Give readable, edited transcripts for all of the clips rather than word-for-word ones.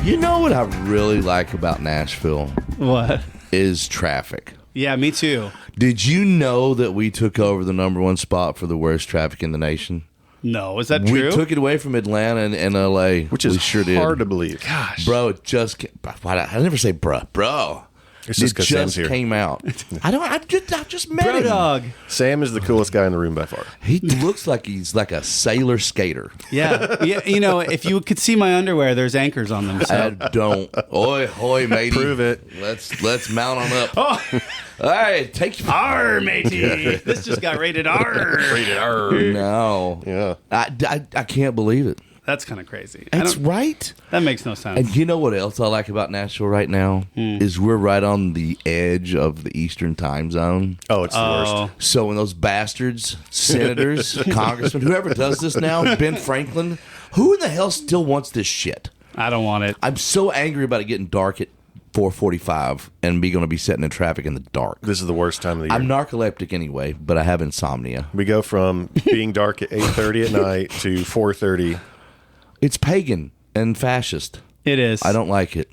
You know what I really like about Nashville What? is traffic. Yeah, me too. Did you know that we took over the #1 spot for the worst traffic in the nation? No, is that true? We took it away from Atlanta and LA, Which is sure hard did. to believe. Gosh. Bro, it just I never say bruh. Bro. It's just It 'cause Sam's just here. came out. I just met Bro him. dog. Sam is the coolest guy in the room by far. He looks like he's like a sailor skater. Yeah. Yeah. You know, if you could see my underwear, there's anchors on them. I So. don't. Oi, hoy, matey. Prove it. Let's mount on up. Oh, All right, take your R, matey. This just got rated R. Rated R. No. Yeah. I can't believe it. That's kind of crazy. That's right. That makes no sense. And you know what else I like about Nashville right now? Is we're right on the edge of the Eastern time zone. Oh, it's the worst. So when those bastards, senators, congressmen, whoever does this now, Ben Franklin, who in the hell still wants this shit? I don't want it. I'm so angry about it getting dark at 4:45 and me going to be sitting in traffic in the dark. This is the worst time of the year. I'm narcoleptic anyway, but I have insomnia. We go from being dark at 8:30 at night to 4:30. It's pagan and fascist. It is. I don't like it.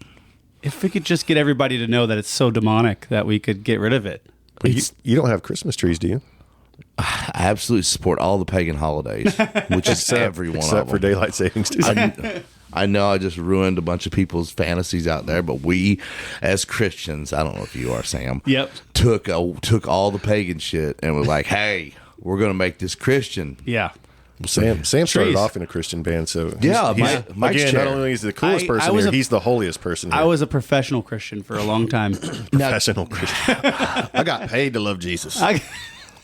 If we could just get everybody to know that it's so demonic that we could get rid of it. You don't have Christmas trees, do you? I absolutely support all the pagan holidays, which is every one of them. Except for daylight savings. I know I just ruined a bunch of people's fantasies out there, but we, as Christians, I don't know if you are, Sam. Yep. Took all the pagan shit and was like, "Hey, we're going to make this Christian." Yeah. Sam started Trees. off in a Christian band, so Yeah, Mike's again, chair. not only is he the coolest I person was here, a- he's the holiest person here. I was a professional Christian for a long time. professional Christian. I got paid to love Jesus. I mean,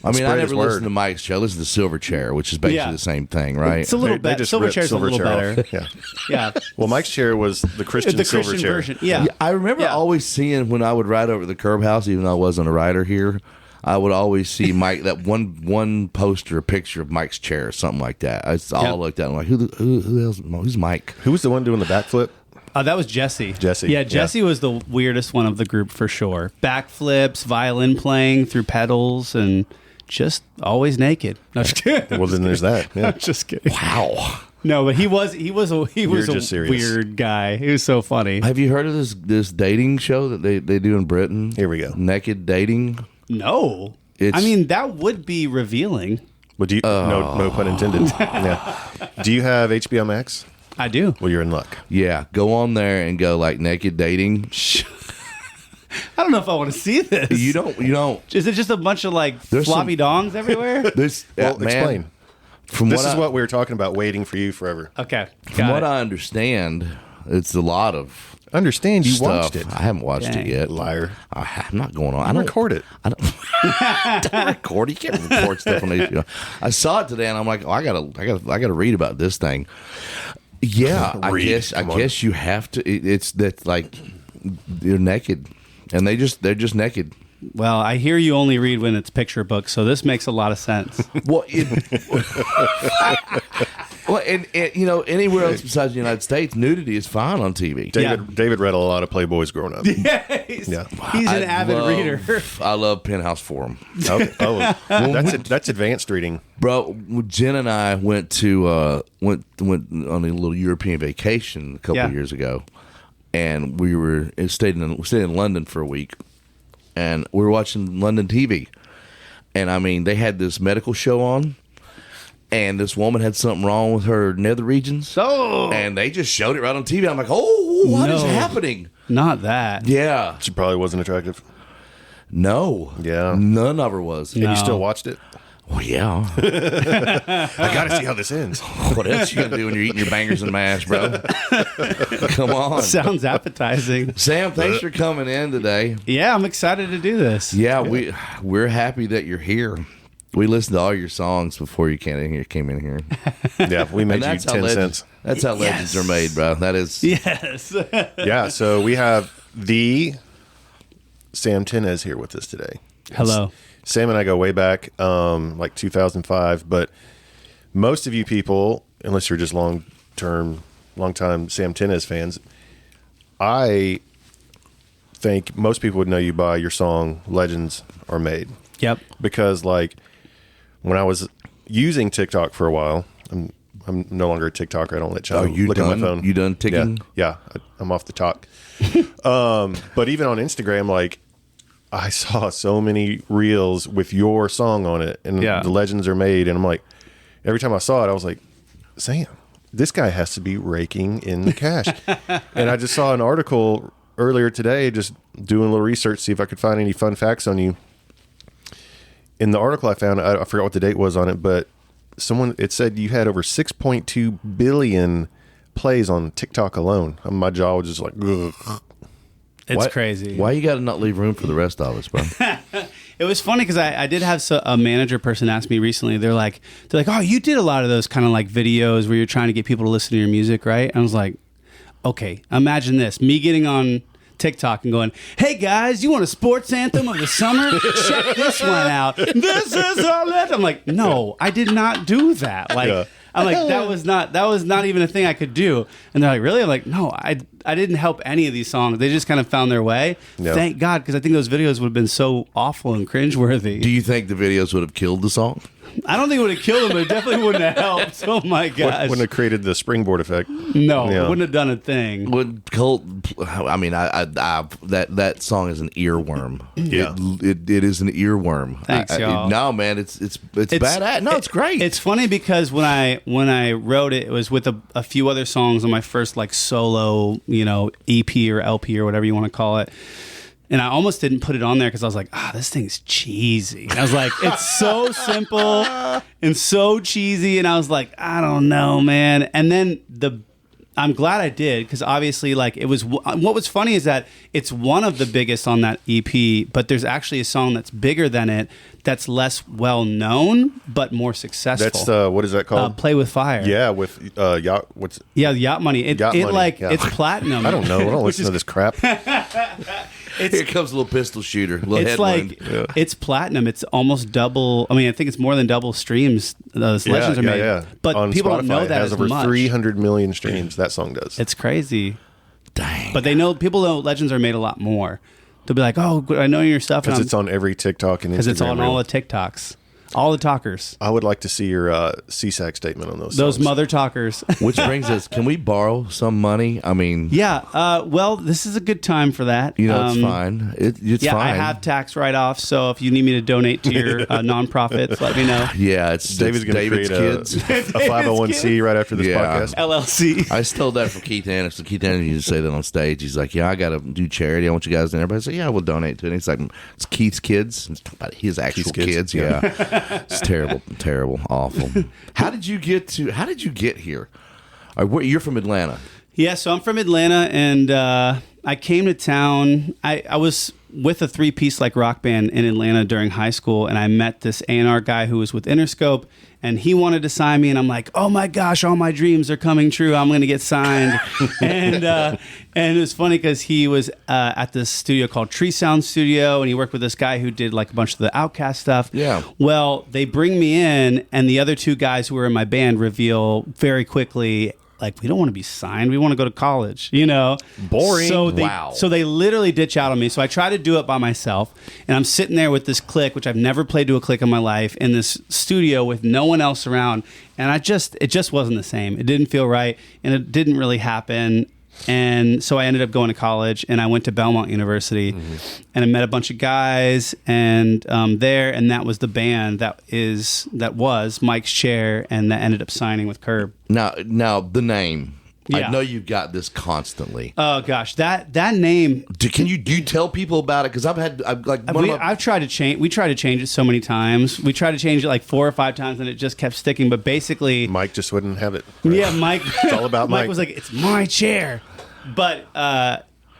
I Spread his never word. listened to Mike's chair. I listened to Silver Chair, which is basically Yeah. the same thing, right? It's a little They better. just Silver ripped chair's a little Silverchair better. off. Yeah. Well, Mike's chair was the Christian The silver Christian chair. version. Yeah. Yeah, I remember Yeah. always seeing when I would ride over to the Curb House, even though I wasn't a rider here, I would always see Mike, that one poster, a picture of Mike's chair or something like that. I looked at it, I'm like, who's Mike? Who was the one doing the backflip? That was Jesse. Jesse, Yeah, yeah. Jesse was the weirdest one of the group for sure. Backflips, violin playing through pedals, and just always naked. No, just kidding. Well, then there's that. Yeah. Just kidding. Wow. No, but he was a just serious. weird guy. He was so funny. Have you heard of this dating show that they do in Britain? Here we go. Naked dating. No. It's- I mean, that would be revealing. Well, do you, no pun intended. Yeah. Do you have HBO Max? I do. Well, you're in luck. Yeah, go on there and go like naked dating. I don't know if I want to see this. You don't. Is it just a bunch of like There's floppy dongs everywhere? This Well, man, explain. From This what is I, what we were talking about, waiting for you forever. Okay. from what I understand, it's a lot of Understand you stuff. watched it. I haven't watched Dang. it yet. Liar. I'm not going on. I don't Record it. I don't record. You can't record stuff on HBO. I saw it today, and I'm like, oh, I gotta read about this thing. Yeah, I Read. guess Come on. you have to. It's that like they're naked, and they're just naked. Well, I hear you only read when it's picture books, so this makes a lot of sense. Well, and you know, anywhere else besides the United States, nudity is fine on TV. David read a lot of Playboys growing up. He's an avid reader. I love Penthouse Forum. Okay. Oh, that's advanced reading. Bro, Jen and I went to went on a little European vacation a couple of years ago, and we stayed in London for a week, and we were watching London TV, and I mean they had this medical show on, and this woman had something wrong with her nether regions, and they just showed it right on TV. I'm like, oh, what is happening? Not that. Yeah, She probably wasn't attractive. no, Yeah. none of her was. And No. you still watched it? Well, yeah. I got to see how this ends. What else you gonna do when you're eating your bangers and mash, bro? Come on. Sounds appetizing. Sam, thanks for coming in today. Yeah, I'm excited to do this. Yeah, we're happy that you're here. We listened to all your songs before you came in here. Yeah, we made And you that's how 10 legends. cents. That's how legends are made, bro. That is. Yes. Yeah, so we have the Sam Tinnesz here with us today. Hello. Sam and I go way back, like 2005, but most of you people, unless you're just long-time Sam Tinnesz fans, I think most people would know you by your song Legends Are Made. Yep. Because, like, when I was using TikTok for a while, I'm no longer a TikToker. I don't let child you look done? at my phone. You done ticking? Yeah, I'm off the talk. But even on Instagram, like I saw so many reels with your song on it, and the legends are made, and I'm like, every time I saw it, I was like, Sam, this guy has to be raking in the cash. And I just saw an article earlier today, just doing a little research, see if I could find any fun facts on you. In the article I found, I forgot what the date was on it, but it said you had over 6.2 billion plays on TikTok alone. My jaw was just like, ugh. It's crazy. Why you got to not leave room for the rest of us, bro? It was funny because I did have a manager person ask me recently. They're like, oh, you did a lot of those kind of like videos where you're trying to get people to listen to your music, right? And I was like, okay, imagine this: me getting on TikTok and going, "Hey guys, you want a sports anthem of the summer? Check this one out. This is all it." I'm like, no, I did not do that. Like, I'm like, that was not even a thing I could do. And they're like, really? I'm like, no, I didn't help any of these songs. They just kind of found their way. Yeah. Thank God, because I think those videos would have been so awful and cringeworthy. Do you think the videos would have killed the song? I don't think it would have killed them, but it definitely wouldn't have helped. Oh my gosh. Wouldn't have created the springboard effect. No, it wouldn't have done a thing. Would Colt? I mean, that song is an earworm. Yeah, it is an earworm. Thanks, y'all. No, man, it's badass. No, it's great. It's funny because when I wrote it, it was with a few other songs on my first like solo, EP or LP or whatever you want to call it. And I almost didn't put it on there because I was like, this thing's cheesy. And I was like, it's so simple and so cheesy. And I was like, I don't know, man. And then I'm glad I did, because obviously, like, it was. What was funny is that it's one of the biggest on that EP, but there's actually a song that's bigger than it, that's less well known but more successful. That's what is that called? Play with Fire. Yeah, with Yacht. Yacht Money. It's platinum. I don't know. I don't listen to this crap. Here comes a little pistol shooter. It's platinum. It's almost double. I mean, I think it's more than double streams. Those legends are made. Yeah. But on people Spotify, don't know that it has over much. 300 million streams. That song does. It's crazy. Dang. But people know legends are made a lot more. They'll be like, "Oh, I know your stuff," because it's on every TikTok and Instagram. Because it's on all the TikToks. All the talkers. I would like to see your CSAC statement on those songs. Those mother talkers. Which brings us, can we borrow some money? I mean... Yeah, well, this is a good time for that. It's fine. It's fine. Yeah, I have tax write-offs, so if you need me to donate to your nonprofits, let me know. Yeah, David's kids. A 501c right after this podcast. LLC. I stole that from Keith Tinnesz. So Keith Tinnesz used to say that on stage. He's like, I got to do charity. I want you guys to... Everybody said, yeah, we'll donate to it. And he's like, it's Keith's kids. It's about his actual kids. Yeah. It's terrible, awful. How did you get here? You're from Atlanta. Yeah, so I'm from Atlanta, and I came to town. I was with a 3-piece like rock band in Atlanta during high school, and I met this A&R guy who was with Interscope, and he wanted to sign me, and I'm like, oh my gosh, all my dreams are coming true. I'm going to get signed. And it was funny because he was at this studio called Tree Sound Studio, and he worked with this guy who did like a bunch of the Outkast stuff. Yeah. Well, they bring me in, and the other 2 guys who were in my band reveal very quickly, like, we don't want to be signed. We want to go to college, Boring. So they literally ditch out on me. So I try to do it by myself. And I'm sitting there with this click, which I've never played to a click in my life, in this studio with no one else around. And it just wasn't the same. It didn't feel right. And it didn't really happen. And so I ended up going to college, and I went to Belmont University, and I met a bunch of guys and that was the band that was Mike's Chair, and that ended up signing with Curb. Now the name. Yeah. I know you've got this constantly. Oh gosh, that name. Do you tell people about it? Because I've tried to change. We tried to change it so many times. We tried to change it like 4 or 5 times, and it just kept sticking. But basically, Mike just wouldn't have it. Right? Yeah, Mike. It's all about Mike. Mike was like, "It's my chair," but.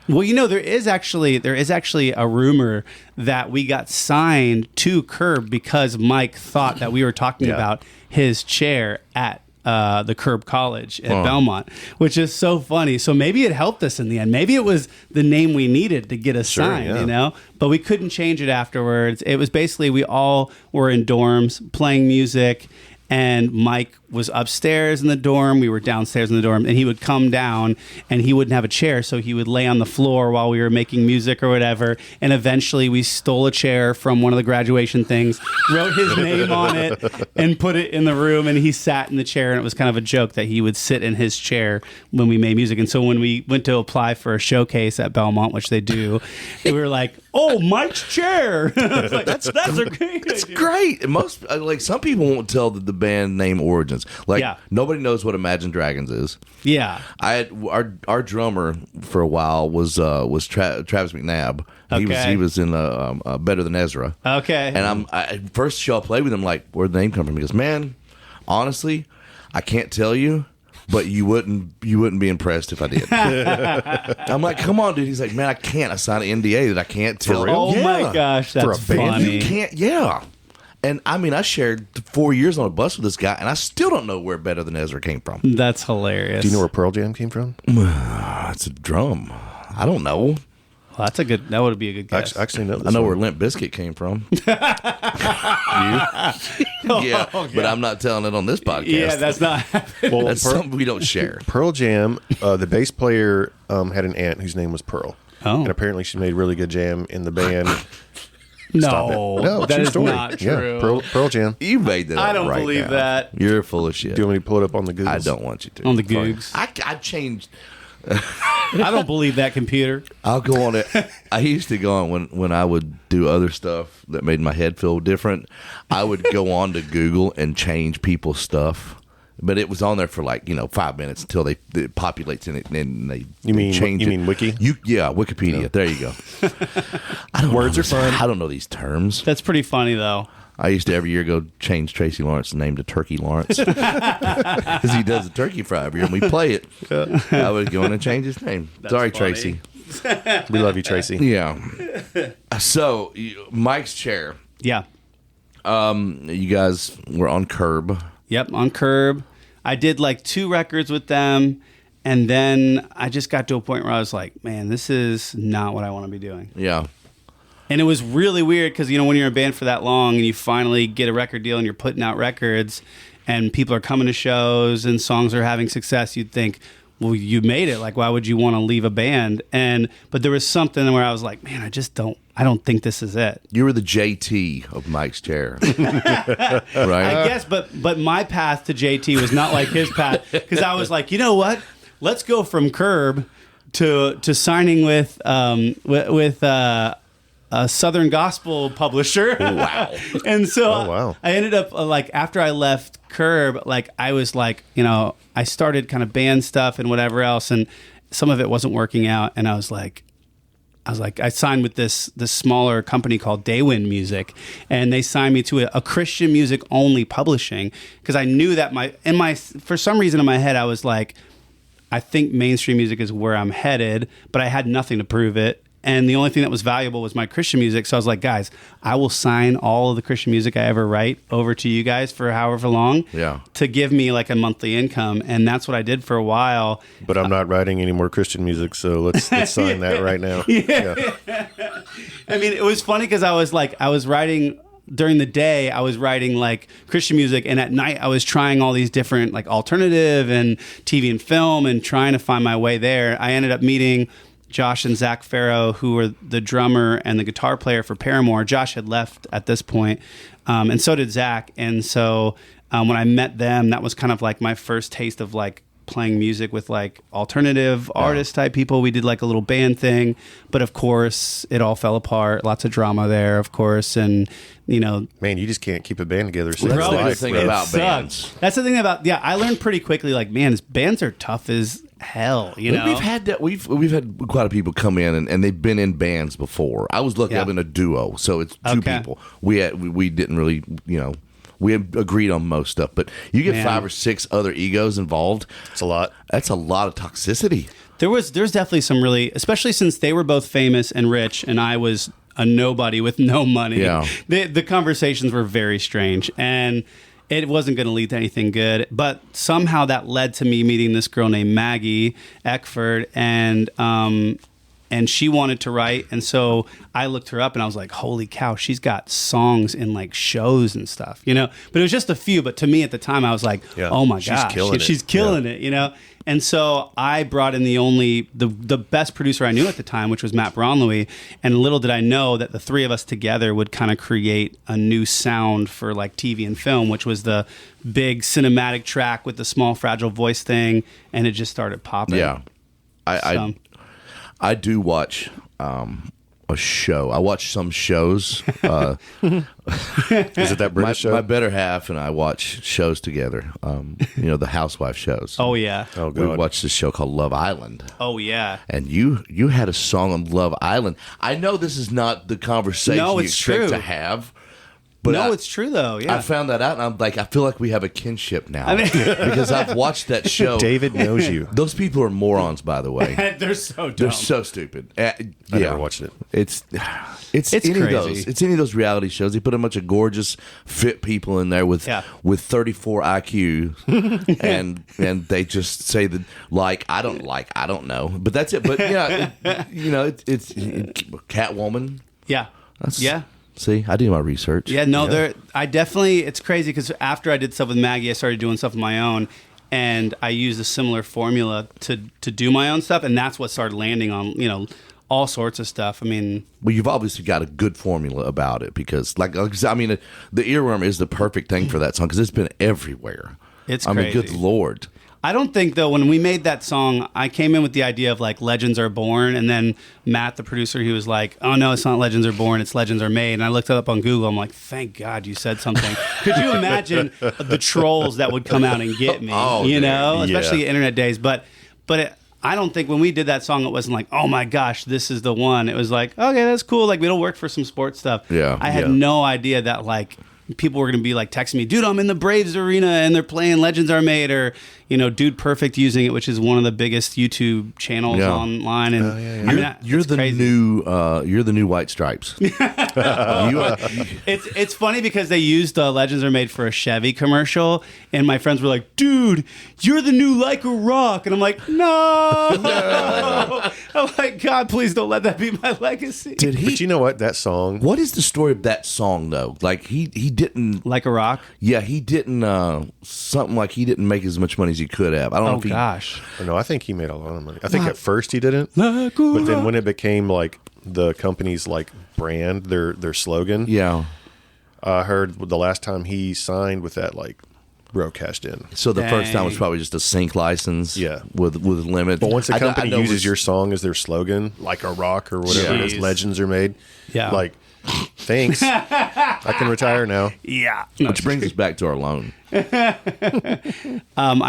Well, there is actually a rumor that we got signed to Curb because Mike thought that we were talking about his chair at the Curb College at Belmont, which is so funny. So maybe it helped us in the end. Maybe it was the name we needed to get us signed, But we couldn't change it afterwards. It was basically we all were in dorms playing music. and Mike was upstairs in the dorm. We were downstairs in the dorm, and he would come down, and he wouldn't have a chair, so he would lay on the floor while we were making music or whatever. And eventually, we stole a chair from one of the graduation things, wrote his name on it, and put it in the room. And he sat in the chair, and it was kind of a joke that he would sit in his chair when we made music. And so when we went to apply for a showcase at Belmont, which they do, we were like, "Oh, Mike's chair!" I was like, that's a great. It's idea. great. And most some people won't tell the band name origins. Nobody knows what Imagine Dragons is. Yeah. I had our drummer for a while was Travis McNabb. Okay. He was in Better Than Ezra. Okay. And first show I played with him, like, where'd the name come from? He goes, "Man, honestly, I can't tell you, but you wouldn't be impressed if I did." I'm like, "Come on, dude." He's like, "Man, I can't. I signed an NDA that I can't tell." For real? Oh Yeah. my gosh, that's For a band? funny. You can't. Yeah. And I mean, I shared 4 years on a bus with this guy, and I still don't know where Better Than Ezra came from. That's hilarious. Do you know where Pearl Jam came from? It's a drum. I don't know. Well, that would be a good guess. Actually, no. I know where Limp Bizkit came from. Yeah, but I'm not telling it on this podcast. Yeah, that's not. Well, That's something we don't share. Pearl Jam, the bass player had an aunt whose name was Pearl. Oh. And apparently she made really good jam in the band. No, No, that true is story. not true. Yeah, Pearl Jam. You made that I up don't right believe now. that. You're full of shit. Do you want me to pull it up on the Google? I don't want you to. On the Googs. I changed. I don't believe that computer. I'll go on it. I used to go on when I would do other stuff that made my head feel different. I would go on to Google and change people's stuff. But it was on there for 5 minutes until it populates in it, and then they change it. You mean Wiki? Yeah, Wikipedia. Yeah. There you go. Words are fun. I don't know these terms. That's pretty funny, though. I used to every year go change Tracy Lawrence's name to Turkey Lawrence because he does the turkey fry every year and we play it. I would go in and change his name. Sorry, funny. Tracy. We love you, Tracy. Yeah. So, Mike's chair. Yeah. You guys were on Curb. Yep, on Curb. I did 2 records with them, and then I just got to a point where I was like, man, this is not what I want to be doing. Yeah. And it was really weird because, when you're in a band for that long and you finally get a record deal and you're putting out records and people are coming to shows and songs are having success, you'd think, well, you made it. Why would you want to leave a band? But there was something where I was like, man, I don't think this is it. You were the JT of Mike's chair. Right? I guess, but my path to JT was not like his path because I was like, you know what? Let's go from Curb to signing with a Southern gospel publisher. Wow. And so wow. I ended up after I left Curb, I was I started kind of band stuff and whatever else, and some of it wasn't working out, and I signed with this smaller company called Daywin Music, and they signed me to a Christian music only publishing because I knew that for some reason in my head I was like, I think mainstream music is where I'm headed, but I had nothing to prove it. And the only thing that was valuable was my Christian music. So I was like, guys, I will sign all of the Christian music I ever write over to you guys for however long to give me a monthly income. And that's what I did for a while. But I'm not writing any more Christian music, so let's sign that right now. Yeah. I mean, it was funny because I was writing during the day, I was writing Christian music, and at night I was trying all these different alternative and TV and film and trying to find my way there. I ended up meeting Josh and Zach Farrow, who were the drummer and the guitar player for Paramore. Josh had left at this point, and so did Zach. And so when I met them, that was kind of my first taste of playing music with alternative artist type people. We did a little band thing, but of course it all fell apart. Lots of drama there, of course, and man, you just can't keep a band together. Well, that's the good thing about bands. That's the thing about I learned pretty quickly. Man, bands are tough as hell. We've had that. We've had quite a people come in and they've been in bands before. I was lucky. I'm in a duo, so it's two people. We didn't really we agreed on most stuff, but you get 5 or 6 other egos involved. It's a lot. That's a lot of toxicity. There's definitely some really, especially since they were both famous and rich, and I was a nobody with no money. Yeah. The conversations were very strange, and it wasn't going to lead to anything good. But somehow that led to me meeting this girl named Maggie Eckford, and and she wanted to write, and so I looked her up and I was like, holy cow, she's got songs in like shows and stuff, you know. But it was just a few. But to me at the time, I was like, oh my gosh, she's killing it, you know. And so I brought in the best producer I knew at the time, which was Matt Braunley. And little did I know that the three of us together would kind of create a new sound for like TV and film, which was the big cinematic track with the small fragile voice thing, and it just started popping. Yeah, I do watch a show. I watch some shows. Is it that British show? My better half and I watch shows together. The housewife shows. Oh yeah. Oh god. We watched this show called Love Island. Oh yeah. And you had a song on Love Island. I know this is not the conversation you expect to have. But it's true though. Yeah, I found that out, and I'm like, I feel like we have a kinship now because I've watched that show. David knows you. Those people are morons, by the way. They're so dumb. They're so stupid. I never watched it. It's any crazy. of those. It's any of those reality shows. They put a bunch of gorgeous, fit people in there with 34 IQ, and they just say that I don't know, but that's it. But yeah, it's Catwoman. Yeah. Yeah. See, I do my research. Yeah, no, I definitely, it's crazy because after I did stuff with Maggie, I started doing stuff of my own, and I used a similar formula to do my own stuff, and that's what started landing on, all sorts of stuff. I mean... Well, you've obviously got a good formula about it because, the earworm is the perfect thing for that song because it's been everywhere. It's crazy. I mean, good Lord. I don't think, though, when we made that song, I came in with the idea of, legends are born, and then Matt, the producer, he was like, oh, no, it's not legends are born, it's legends are made. And I looked it up on Google. I'm like, thank God you said something. Could you imagine the trolls that would come out and get me, especially internet days? But I don't think when we did that song, it wasn't like, oh, my gosh, this is the one. It was like, okay, that's cool. It'll work for some sports stuff. Yeah. I had no idea that, people were going to be texting me, dude, I'm in the Braves arena and they're playing Legends Are Made, or Dude Perfect using it, which is one of the biggest YouTube channels online. And you're the new White Stripes. It's funny because they used Legends Are Made for a Chevy commercial, and my friends were like, dude, you're the new Like a Rock, and I'm like, no. I'm like, God, please don't let that be my legacy. But you know what? That song. What is the story of that song though? He didn't Like a Rock. Yeah, he didn't. He didn't make as much money as he could have. I don't know if gosh. No, I think he made a lot of money. I think at first he didn't, but then when it became the company's brand, their slogan. Yeah, I heard the last time he signed with that bro cashed in. So the first time was probably just a sync license. Yeah, with limits. But once a company uses your song as their slogan, like a rock or whatever it is, legends are made. Yeah, thanks. I can retire now. Yeah. Which brings us back to our loan. I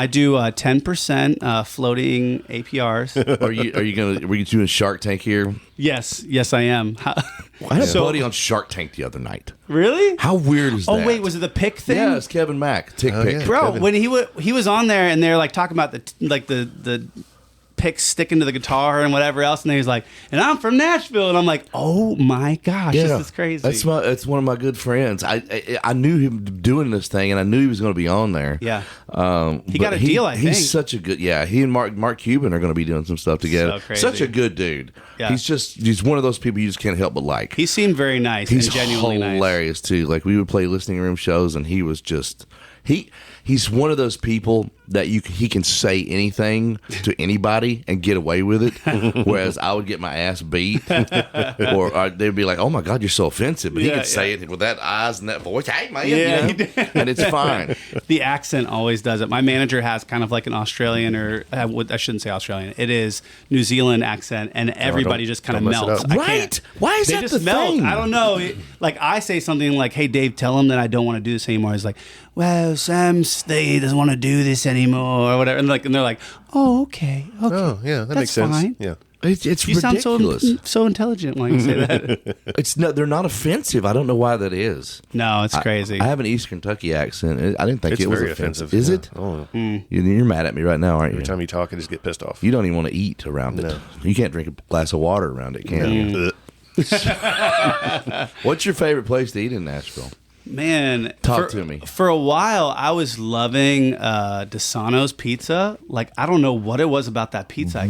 do 10% floating APRs. Are you doing Shark Tank here? Yes, I am. I had a buddy on Shark Tank the other night. Really? How weird is that? Oh wait, was it the pick thing? Yeah, it's Kevin Mack. Pick. Yeah, bro. Kevin. When he was on there and they're talking about the picks sticking to the guitar and whatever else, and then he's like, and I'm from Nashville, and I'm like, oh my gosh, this is crazy. That's one of my good friends. I knew him doing this thing, and I knew he was going to be on there. Yeah, he got a deal. I think he's such a good. Yeah, he and Mark Cuban are going to be doing some stuff together. So crazy. Such a good dude. Yeah. He's one of those people you just can't help but like. He seemed very nice. He's and genuinely hilarious too. We would play listening room shows, and he was just he's one of those people that he can say anything to anybody and get away with it, whereas I would get my ass beat, or they'd be like, "Oh my God, you're so offensive," but he could say it with that eyes and that voice. Hey man, and it's fine. The accent always does it. My manager has kind of an Australian, or I shouldn't say Australian. It is New Zealand accent, and everybody just kind of melts. Right? Why is that the thing? I don't know. I say something like, "Hey Dave, tell him that I don't want to do this anymore." He's like, "Well, Sam doesn't want to do this anymore," or whatever, and they're like, "Oh, okay. Oh, yeah, that makes sense." Fine. Yeah, it's you ridiculous. Sound so intelligent when you say that. They're not offensive. I don't know why that is. No, it's crazy. I have an East Kentucky accent. I didn't think it's it was very offensive. offensive. Is Yeah. it? Oh. You're mad at me right now, aren't you? Every time you talk, I just get pissed off. You don't even want to eat around it. No. You can't drink a glass of water around it, can you? What's your favorite place to eat in Nashville? Man, Talk to me. For a while, I was loving DeSano's pizza. Like, I don't know what it was about that pizza.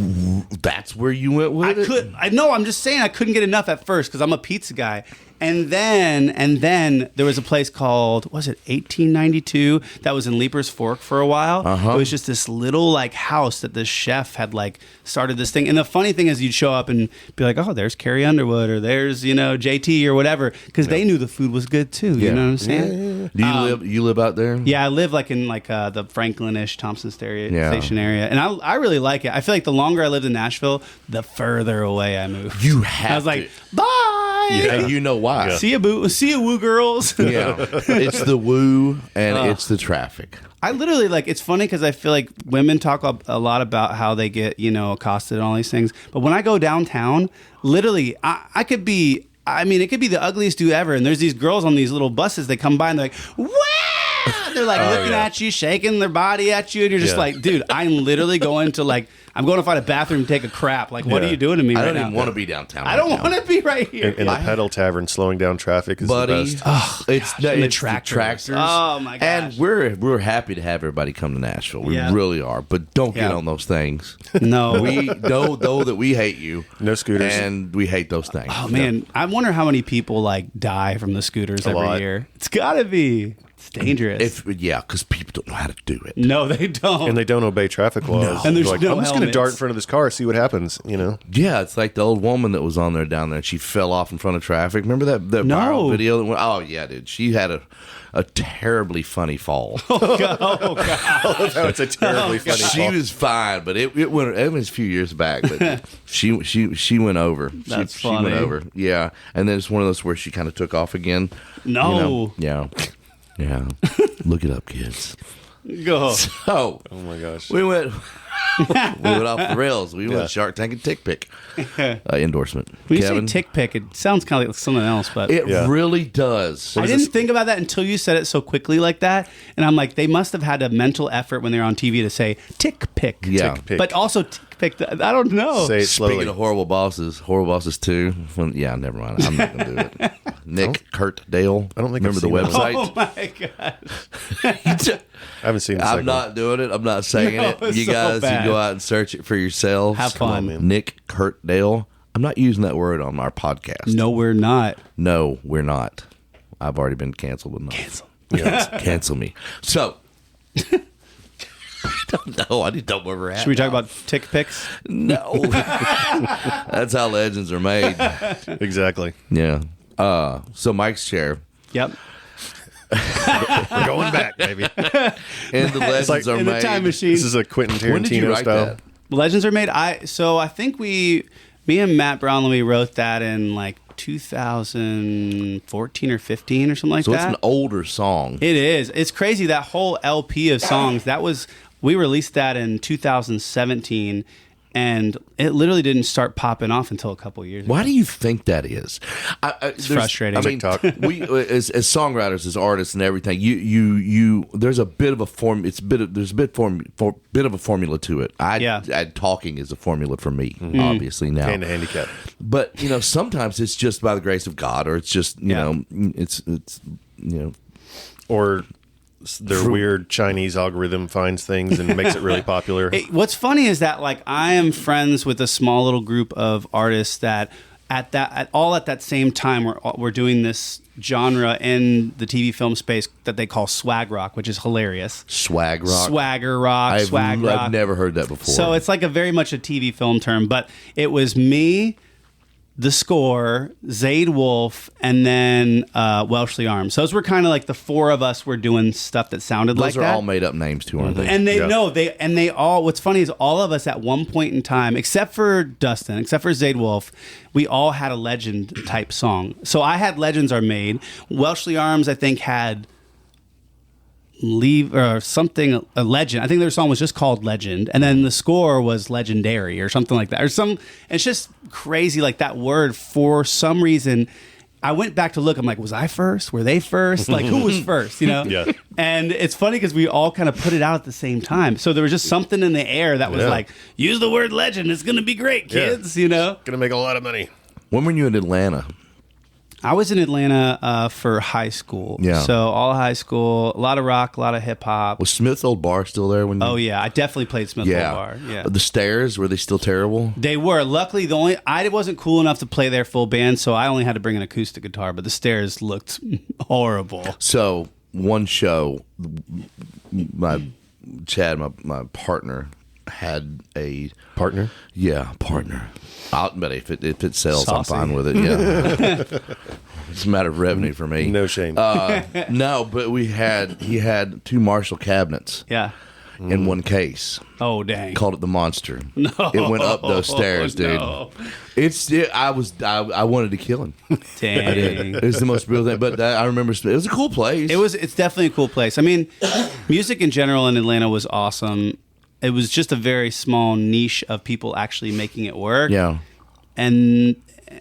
That's where you went with it? I'm just saying I couldn't get enough at first because I'm a pizza guy. And then there was a place called, was it 1892? That was in Leaper's Fork for a while. Uh-huh. It was just this little like house that the chef had like started this thing. And the funny thing is you'd show up and be like, oh, there's Carrie Underwood or there's, JT or whatever. Because they knew the food was good too. You know what I'm saying? Yeah. Do you live out there? Yeah, I live like in like the Franklin-ish Thompson Station area. And I really like it. I feel like the longer I lived in Nashville, the further away I moved. You have I was like, bye. Yeah, you know why. Yeah. See ya, woo girls. Yeah, it's the woo and it's the traffic. I literally it's funny because I feel like women talk a lot about how they get, accosted and all these things. But when I go downtown, literally, I could be, it could be the ugliest dude ever. And there's these girls on these little buses, they come by and they're like, wow! They're like looking at you, shaking their body at you. And you're just like, dude, I'm literally going to I'm going to find a bathroom and take a crap. Like, what are you doing to me right now? I don't even want to be downtown. I don't want to be right here. In the pedal tavern, slowing down traffic is the best. Oh, it's the tractors. Oh my gosh! And we're happy to have everybody come to Nashville. We really are. But don't get on those things. No, we know that we hate you. No scooters, and we hate those things. Oh man, I wonder how many people die from the scooters every year. It's gotta be. It's dangerous. Because people don't know how to do it. No, they don't. And they don't obey traffic laws. No. And there's like, no I'm just going to helmets. dart in front of this car, see what happens, Yeah, it's like the old woman that was on there down there and she fell off in front of traffic. Remember that viral video that went, oh yeah, dude. She had a terribly funny fall. Oh god. It's a terribly funny fall. She was fine, but it was a few years back, but she went over. That's she funny. went over. Yeah. And then it's one of those where she kind of took off again. No. Yeah. Yeah. Look it up, kids. Go. So, oh my gosh. We went off the rails. We went Shark Tank and Tick Pick endorsement. When you Kevin? say Tick Pick, it sounds kind of like something else, but It really does. I didn't think about that until you said it so quickly like that, and I'm like, they must have had a mental effort when they were on TV to say Tick Pick. Yeah. Tick Pick. But also Tick Pick. I don't know. Say it slowly. Speaking of horrible bosses 2. Never mind. I'm not going to do it. Nick, Kurt, Dale. I don't think remember I've the seen website. Oh my gosh. I haven't seen the I'm second not doing it. I'm not saying it. it's You so guys bad. can go out and search it for yourselves. Have fun. on, man. Nick, Kurt, Dale. I'm not using that word on our podcast. No, we're not. No, we're not. I've already been canceled enough. Cancel me. So, I don't know. I just don't know where we're at. Should we talk now. about Tick Picks? No. That's how legends are made. Exactly. Yeah. So Mike's chair. Yep. We're going back, baby. And the legends are in made. the time machine. This is a Quentin Tarantino When did you write style. that? Legends are made. I think me and Matt Brownlee wrote that in 2014 or 15 or something like So that. it's an older song. It is. It's crazy. That whole LP of songs, we released that in 2017, and it literally didn't start popping off until a couple years ago. Why do you think that is? It's frustrating. I mean, TikTok. we as songwriters, as artists, and everything. You. There's a bit of a form. There's a bit of a formula to it. Talking is a formula for me, obviously now. And a handicap. But sometimes it's just by the grace of God, or it's just it's Or their weird Chinese algorithm finds things and makes it really popular. What's funny is that I am friends with a small little group of artists that at that same time we're doing this genre in the TV film space that they call swag rock, which is hilarious. swag rock. Swagger rock, swag rock. I've never heard that before. So it's very much a TV film term, but it was me, The Score, Zayd Wolf, and then Welshly Arms. Those were kind of the four of us were doing stuff that sounded like that. Those are all made up names too, aren't they? And they all. What's funny is all of us at one point in time, except for Dustin, except for Zayd Wolf, we all had a legend type song. So I had Legends Are Made. Welshly Arms, I think, had Leave or something, a legend. I think their song was just called Legend, and then The Score was Legendary or something like that. It's just crazy, that word. For some reason, I went back to look. I'm like, was I first? Were they first? Who was first? Yeah. And it's funny because we all kind of put it out at the same time. So there was just something in the air that was use the word legend. It's going to be great, kids. Gonna make a lot of money. When were you in Atlanta? I was in Atlanta for high school. Yeah. So all high school, a lot of rock, a lot of hip hop. Was Smith Old Bar still there when you... Oh yeah, I definitely played Smith Old Bar. Yeah. The Stairs, were they still terrible? They were. Luckily, I wasn't cool enough to play their full band, so I only had to bring an acoustic guitar. But the Stairs looked horrible. So one show, Chad, my partner, had a Partner? Yeah, partner. But if it sells, Saucy. I'm fine with it. Yeah, it's a matter of revenue for me. No shame. No, but he had 2 Marshall cabinets Yeah. in one case. Oh dang. Called it the Monster. No. It went up those stairs, dude. No. I wanted to kill him. Dang. I did. It was the most beautiful thing. But I remember it was a cool place. It's definitely a cool place. I mean, music in general in Atlanta was awesome. It was just a very small niche of people actually making it work. Yeah. And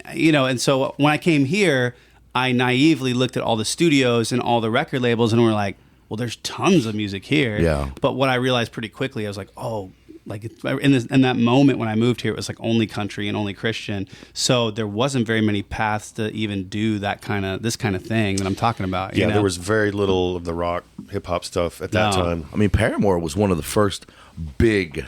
and so when I came here, I naively looked at all the studios and all the record labels and were like, well, there's tons of music here. Yeah. But what I realized pretty quickly, I was like, oh, like in that moment when I moved here, it was like only country and only Christian. So there wasn't very many paths to even do this kind of thing that I'm talking about. Yeah, there was very little of the rock, hip hop stuff at that time. I mean, Paramore was one of the first big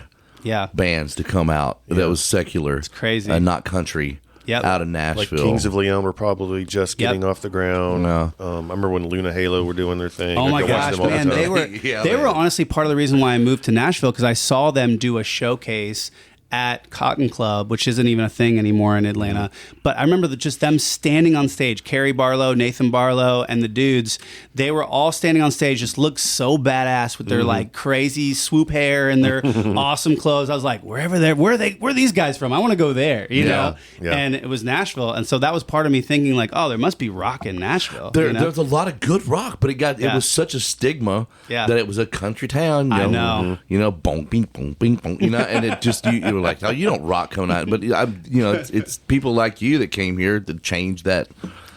bands to come out that was secular. It's crazy. And not country. Yep. Out of Like Nashville. Kings of Leon were probably just getting off the ground. No. I remember when Luna Halo were doing their thing. Oh my I'd go watch gosh, them all the man! time. They were honestly part of the reason why I moved to Nashville, because I saw them do a showcase at Cotton Club, which isn't even a thing anymore in Atlanta. But I remember just them standing on stage. Carrie Barlow, Nathan Barlow, and the dudes. They were all standing on stage, just looked so badass with their like crazy swoop hair and their awesome clothes. I was like, where are these guys from? I want to go there, you know. Yeah. And it was Nashville, and so that was part of me thinking like, oh, there must be rock in Nashville. There's a lot of good rock, but it was such a stigma that it was a country town. I know. You know, boom, bing, boom, bing, boom. You know, and it just you were like, oh, you don't rock coming out, but it's people like you that came here to change that.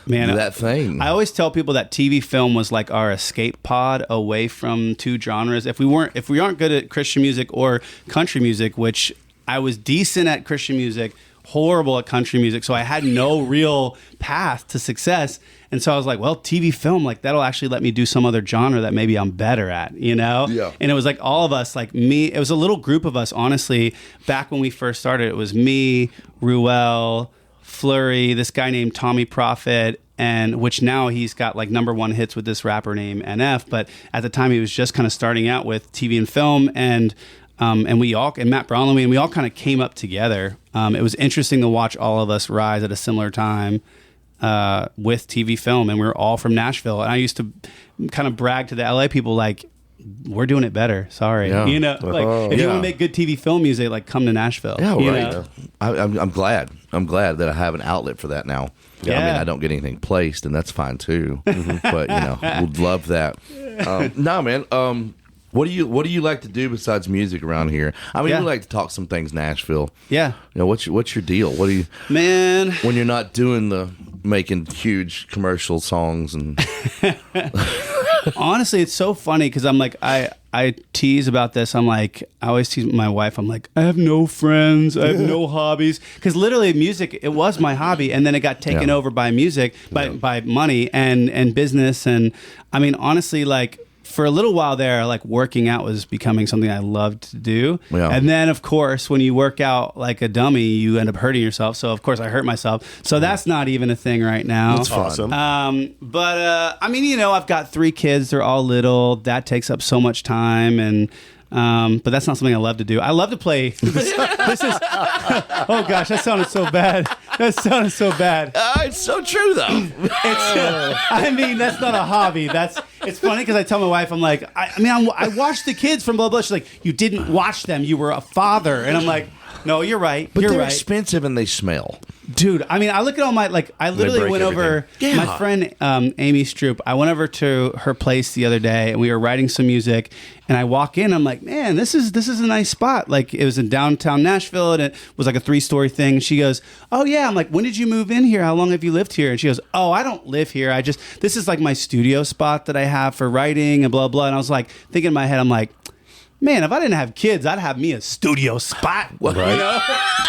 Man, that thing. I always tell people that TV film was like our escape pod away from two genres. If we aren't good at Christian music or country music, which I was decent at Christian music, horrible at country music, so I had no real path to success. And so I was like, well, TV film, like that'll actually let me do some other genre that maybe I'm better at, you know? Yeah. And it was like all of us, like me, it was a little group of us, honestly. Back when we first started, it was me, Ruel, Flurry, this guy named Tommy Prophet, and which now he's got like #1 hits with this rapper named NF. But at the time, he was just kind of starting out with TV and film, and we all, and Matt Brownlee, and we all kind of came up together. It was interesting to watch all of us rise at a similar time with TV film, and we were all from Nashville. And I used to kind of brag to the LA people like, we're doing it better. Sorry. Yeah. You know, like if you want to make good TV film music, like come to Nashville. Yeah, you right. know? I'm glad. I'm glad that I have an outlet for that now. Yeah. I mean, I don't get anything placed, and that's fine too. But would love that. No, man. What do you like to do besides music around here? I mean, we like to talk some things Nashville. Yeah. You know, what's your deal? What do you, man, when you're not doing the making huge commercial songs and honestly, it's so funny because I'm like, I tease about this. I'm like, I always tease my wife. I'm like, I have no friends. I have no hobbies. Because literally music, it was my hobby. And then it got taken over by music, by money and business. And I mean, honestly, like for a little while there, like working out was becoming something I loved to do. Yeah. And then of course, when you work out like a dummy, you end up hurting yourself. So of course I hurt myself. So that's not even a thing right now. That's awesome. But I mean, I've got 3 kids. They're all little. That takes up so much time. And but that's not something I love to do. I love to play. This is. Oh gosh, that sounded so bad. It's so true though. I mean, that's not a hobby. It's funny because I tell my wife, I'm like, I watched the kids from blah blah. She's like, you didn't watch them. You were a father, and I'm like, no, you're right. But you're they're right. expensive and they smell. Dude, I mean, I look at all my, like, I literally went over, my friend Amy Stroop, I went over to her place the other day, and we were writing some music, and I walk in, I'm like, man, this is a nice spot. Like, it was in downtown Nashville, and it was like a 3-story thing. And she goes, oh, yeah. I'm like, when did you move in here? How long have you lived here? And she goes, oh, I don't live here. This is like my studio spot that I have for writing and blah, blah. And I was like, thinking in my head, I'm like, man, if I didn't have kids, I'd have me a studio spot. Right. You know?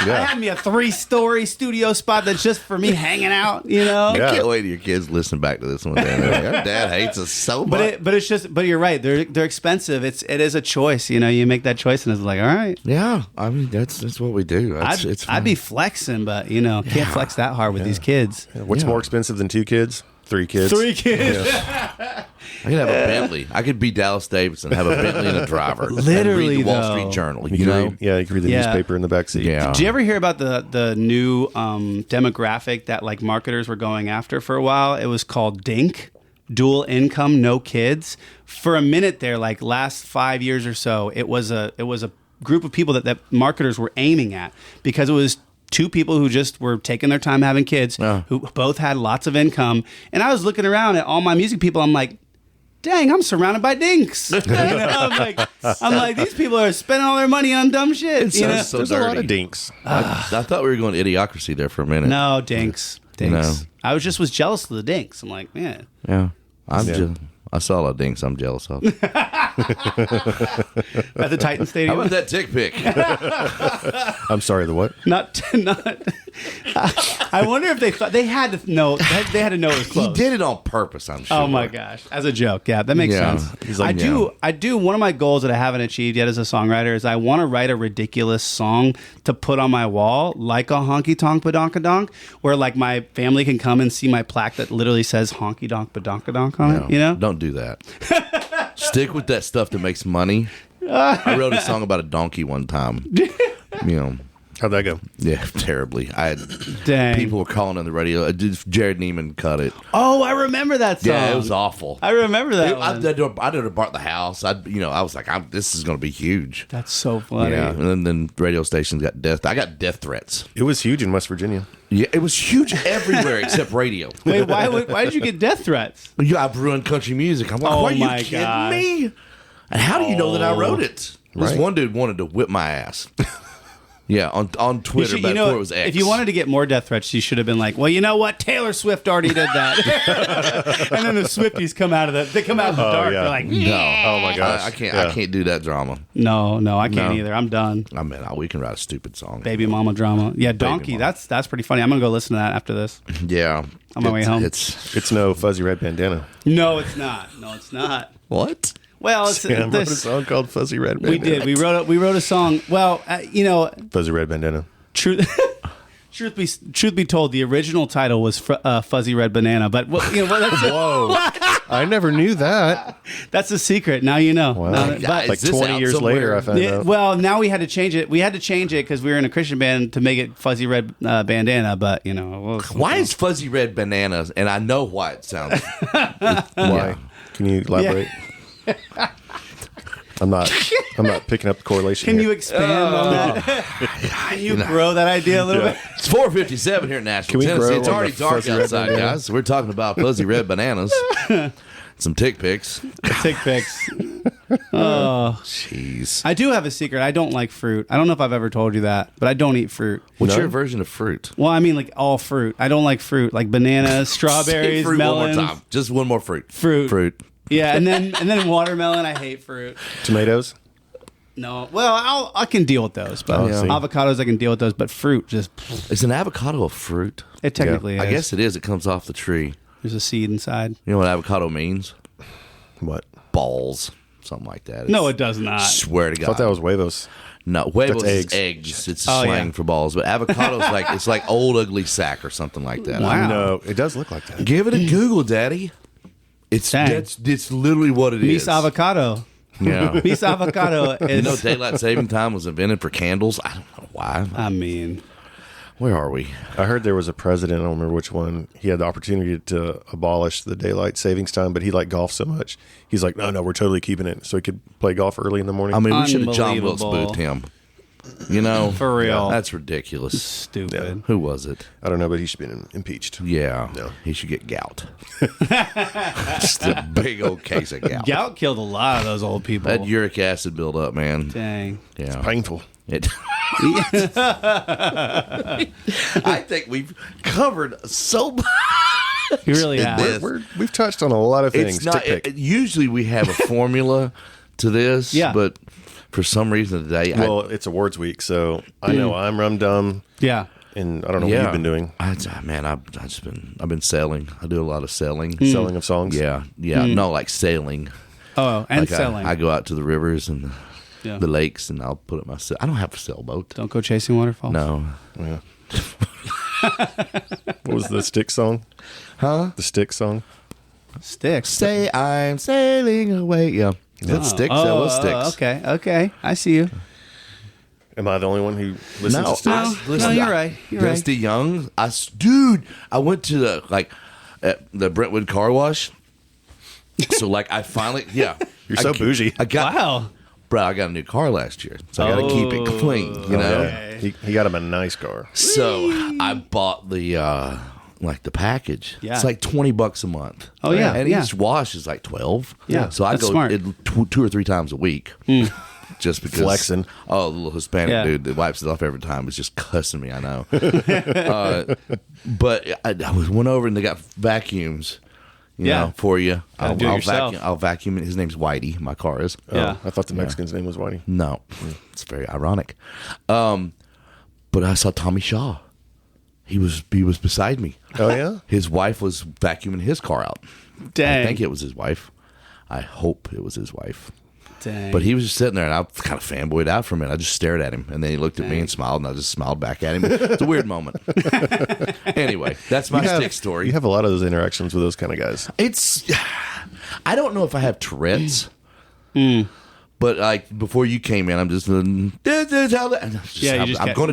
Yeah. I'd have me a 3-story studio spot that's just for me hanging out, you know? Yeah. I can't wait till your kids listen back to this one day. They're like, our dad hates us so much. But you're right. They're expensive. It is a choice. You know, you make that choice and it's like, all right. Yeah, I mean that's what we do. I'd be flexing, but you know, can't flex that hard with these kids. What's more expensive than 2 kids? 3 kids. 3 kids. Yeah. I could have a Bentley. I could be Dallas Davidson, have a Bentley and a driver. Literally, and read the Wall though. Street Journal. You You know, can read the Yeah. newspaper in the backseat. yeah. Did you ever hear about the new demographic that like marketers were going after for a while? It was called DINK, dual income, no kids. For a minute there, like last 5 years or so, it was a group of people that marketers were aiming at because it was 2 people who just were taking their time having kids, who both had lots of income. And I was looking around at all my music people. I'm like, dang, I'm surrounded by dinks. You know, I'm like, these people are spending all their money on dumb shit. It You know? sounds so There's a lot dirty. of dinks. I thought we were going Idiocracy there for a minute. No, dinks. Dinks. No. I was jealous of the dinks. I'm like, man. Yeah. Yeah. I saw a lot of dinks I'm jealous of. At the Titan How Stadium. about that dick pic? I'm sorry, the what? Not. I wonder if they thought they had to know. They had to know it was He close. did it on purpose, I'm sure. Oh my gosh! As a joke, yeah, that makes Yeah. sense. He's like, I do. One of my goals that I haven't achieved yet as a songwriter is I want to write a ridiculous song to put on my wall, like a honky tonk badonkadonk, where like my family can come and see my plaque that literally says honky donk badonkadonk on it. You know? Don't do that. Stick with that stuff that makes money. I wrote a song about a donkey one time. You know, How'd that go? yeah, terribly. I had Dang. people were calling on the radio. Jared Neiman cut it. Oh, I remember that song. Yeah, it was awful. I remember that. I one. did have bought the house. I was like, this is going to be huge. That's so funny. Yeah, and then radio stations got death. I got death threats. It was huge in West Virginia. Yeah, it was huge everywhere except radio. Wait, why did you get death threats? Yeah, I've ruined country music. I'm like, Oh are you my kidding gosh. me? And how do you know that I wrote it? This Right. one dude wanted to whip my ass. Yeah, on Twitter, You but know, before it was X. if you wanted to get more death threats, you should have been like, well, you know what? Taylor Swift already did that. And then the Swifties come out of the dark. yeah. They're like, no, Oh my gosh. I can't. Yeah. I can't do that drama. no, I can't No. either. I'm done. I mean, we can write a stupid song. Baby mama drama. Yeah, donkey. mama. That's pretty funny. I'm gonna go listen to that after this. Yeah, On my way home. It's no fuzzy red bandana. No, it's not. No, it's not. what? Well, it's Sam wrote a this. song called Fuzzy Red We Bandana. did. We wrote a song. Well, Fuzzy Red Bandana. truth. Truth be told, the original title was Fuzzy Red Banana, but that's Whoa. I never knew that. that's a secret. Now you know. Wow. Now- Yeah, but- is Like this 20 out years somewhere? later, I found Yeah, out. well, now we had to change it. We had to change it because we were in a Christian band to make it Fuzzy Red Bandana. But Why is fuzzy red bananas? And I know why it sounds. Why? Can you elaborate? I'm not picking up the correlation. Can here. you expand on that? Can you grow that idea a little bit? It's 4:57 here in Nashville, Can we Tennessee. grow It's on already the dark fuzzy red outside, bandana? guys. We're talking about fuzzy red bananas. Some tick pics. Take pics. Jeez. I do have a secret. I don't like fruit. I don't know if I've ever told you that, but I don't eat fruit. What's No? your version of fruit? Well, I mean, like all fruit. I don't like fruit, like bananas, Say strawberries, fruit melons. one more time. Just one more fruit. Fruit. Yeah, and then watermelon. I hate fruit. Tomatoes? No, well, I can deal with those, but Oh, yeah. avocados I can deal with those, but fruit just Is an avocado a fruit? it technically is. I guess it is. It comes off the tree. There's a seed inside. You know what avocado means? What? Balls. Something like that. No, it does not. Swear to I God. thought that was huevos. No, huevos That's is eggs. It's Oh, slang yeah. for balls. But avocado's it's like old ugly sack or something like that. Wow. No, it does look like that. Give it a Google, Daddy. It's Dang. it's literally what it is. Mis avocado. Yeah. Mis avocado is. You know, daylight saving time was invented for candles. I don't know why. I mean, Where are we? I heard there was a president, I don't remember which one, he had the opportunity to abolish the daylight savings time, but he liked golf so much. He's like, no, we're totally keeping it. So he could play golf early in the morning. I mean, we should have John Wilkes Unbelievable. Booth him. You know, For real. That's ridiculous. stupid. Who was it? I don't know, but he should be impeached. Yeah, No. he should get gout. Just a big old case of gout. Gout killed a lot of those old people. That uric acid build up, man. Dang. Yeah, Painful. It. I think we've covered so much. You really in have. this. We've touched on a lot of things. It's not. Tick pick. Usually we have a formula to this, Yeah. but for some reason today. Well, it's awards week, so I know I'm rum dum. Yeah. And I don't know what you've been doing. I've been sailing. I do a lot of sailing. Selling of songs? Yeah. No, like sailing. Oh, and Like selling. I go out to the rivers and the lakes, and I'll put it myself. I don't have a sailboat. Don't go chasing waterfalls. No. Yeah. What was the Stick song? Huh? The Stick song? Sticks. Say I'm sailing away. Yeah. That Sticks. That was Sticks. Okay. I see you. Am I the only one who listens No, to Sticks? No, you're right. Dusty Young. Dude, I went to the Brentwood car wash. So I finally, You're so bougie. I got a new car last year, so I got to keep it clean. You know. Okay. He got him a nice car. So I bought the the package. Yeah. It's like $20 a month. Oh, yeah, and yeah. each wash is like 12. Yeah, so I that's go smart. 2 or 3 times a week. Just because Flexing. Oh, the little Hispanic dude that wipes it off every time is just cussing me. I know. But I went over and they got vacuums. You know, for you. Gotta do it yourself. I'll vacuum it. His name's Whitey. My car is. Yeah. I thought the Mexican's name was Whitey. No, it's very ironic. But I saw Tommy Shaw. He was beside me. Oh, yeah? His wife was vacuuming his car out. Dang. I think it was his wife. I hope it was his wife. Dang. But he was just sitting there, and I kind of fanboyed out for a minute. I just stared at him, and then he looked at me and smiled, and I just smiled back at him. It's a weird moment. Anyway, that's my Stick story. You have a lot of those interactions with those kind of guys. I don't know if I have Tourette's. But before you came in, I'm just, I'm going to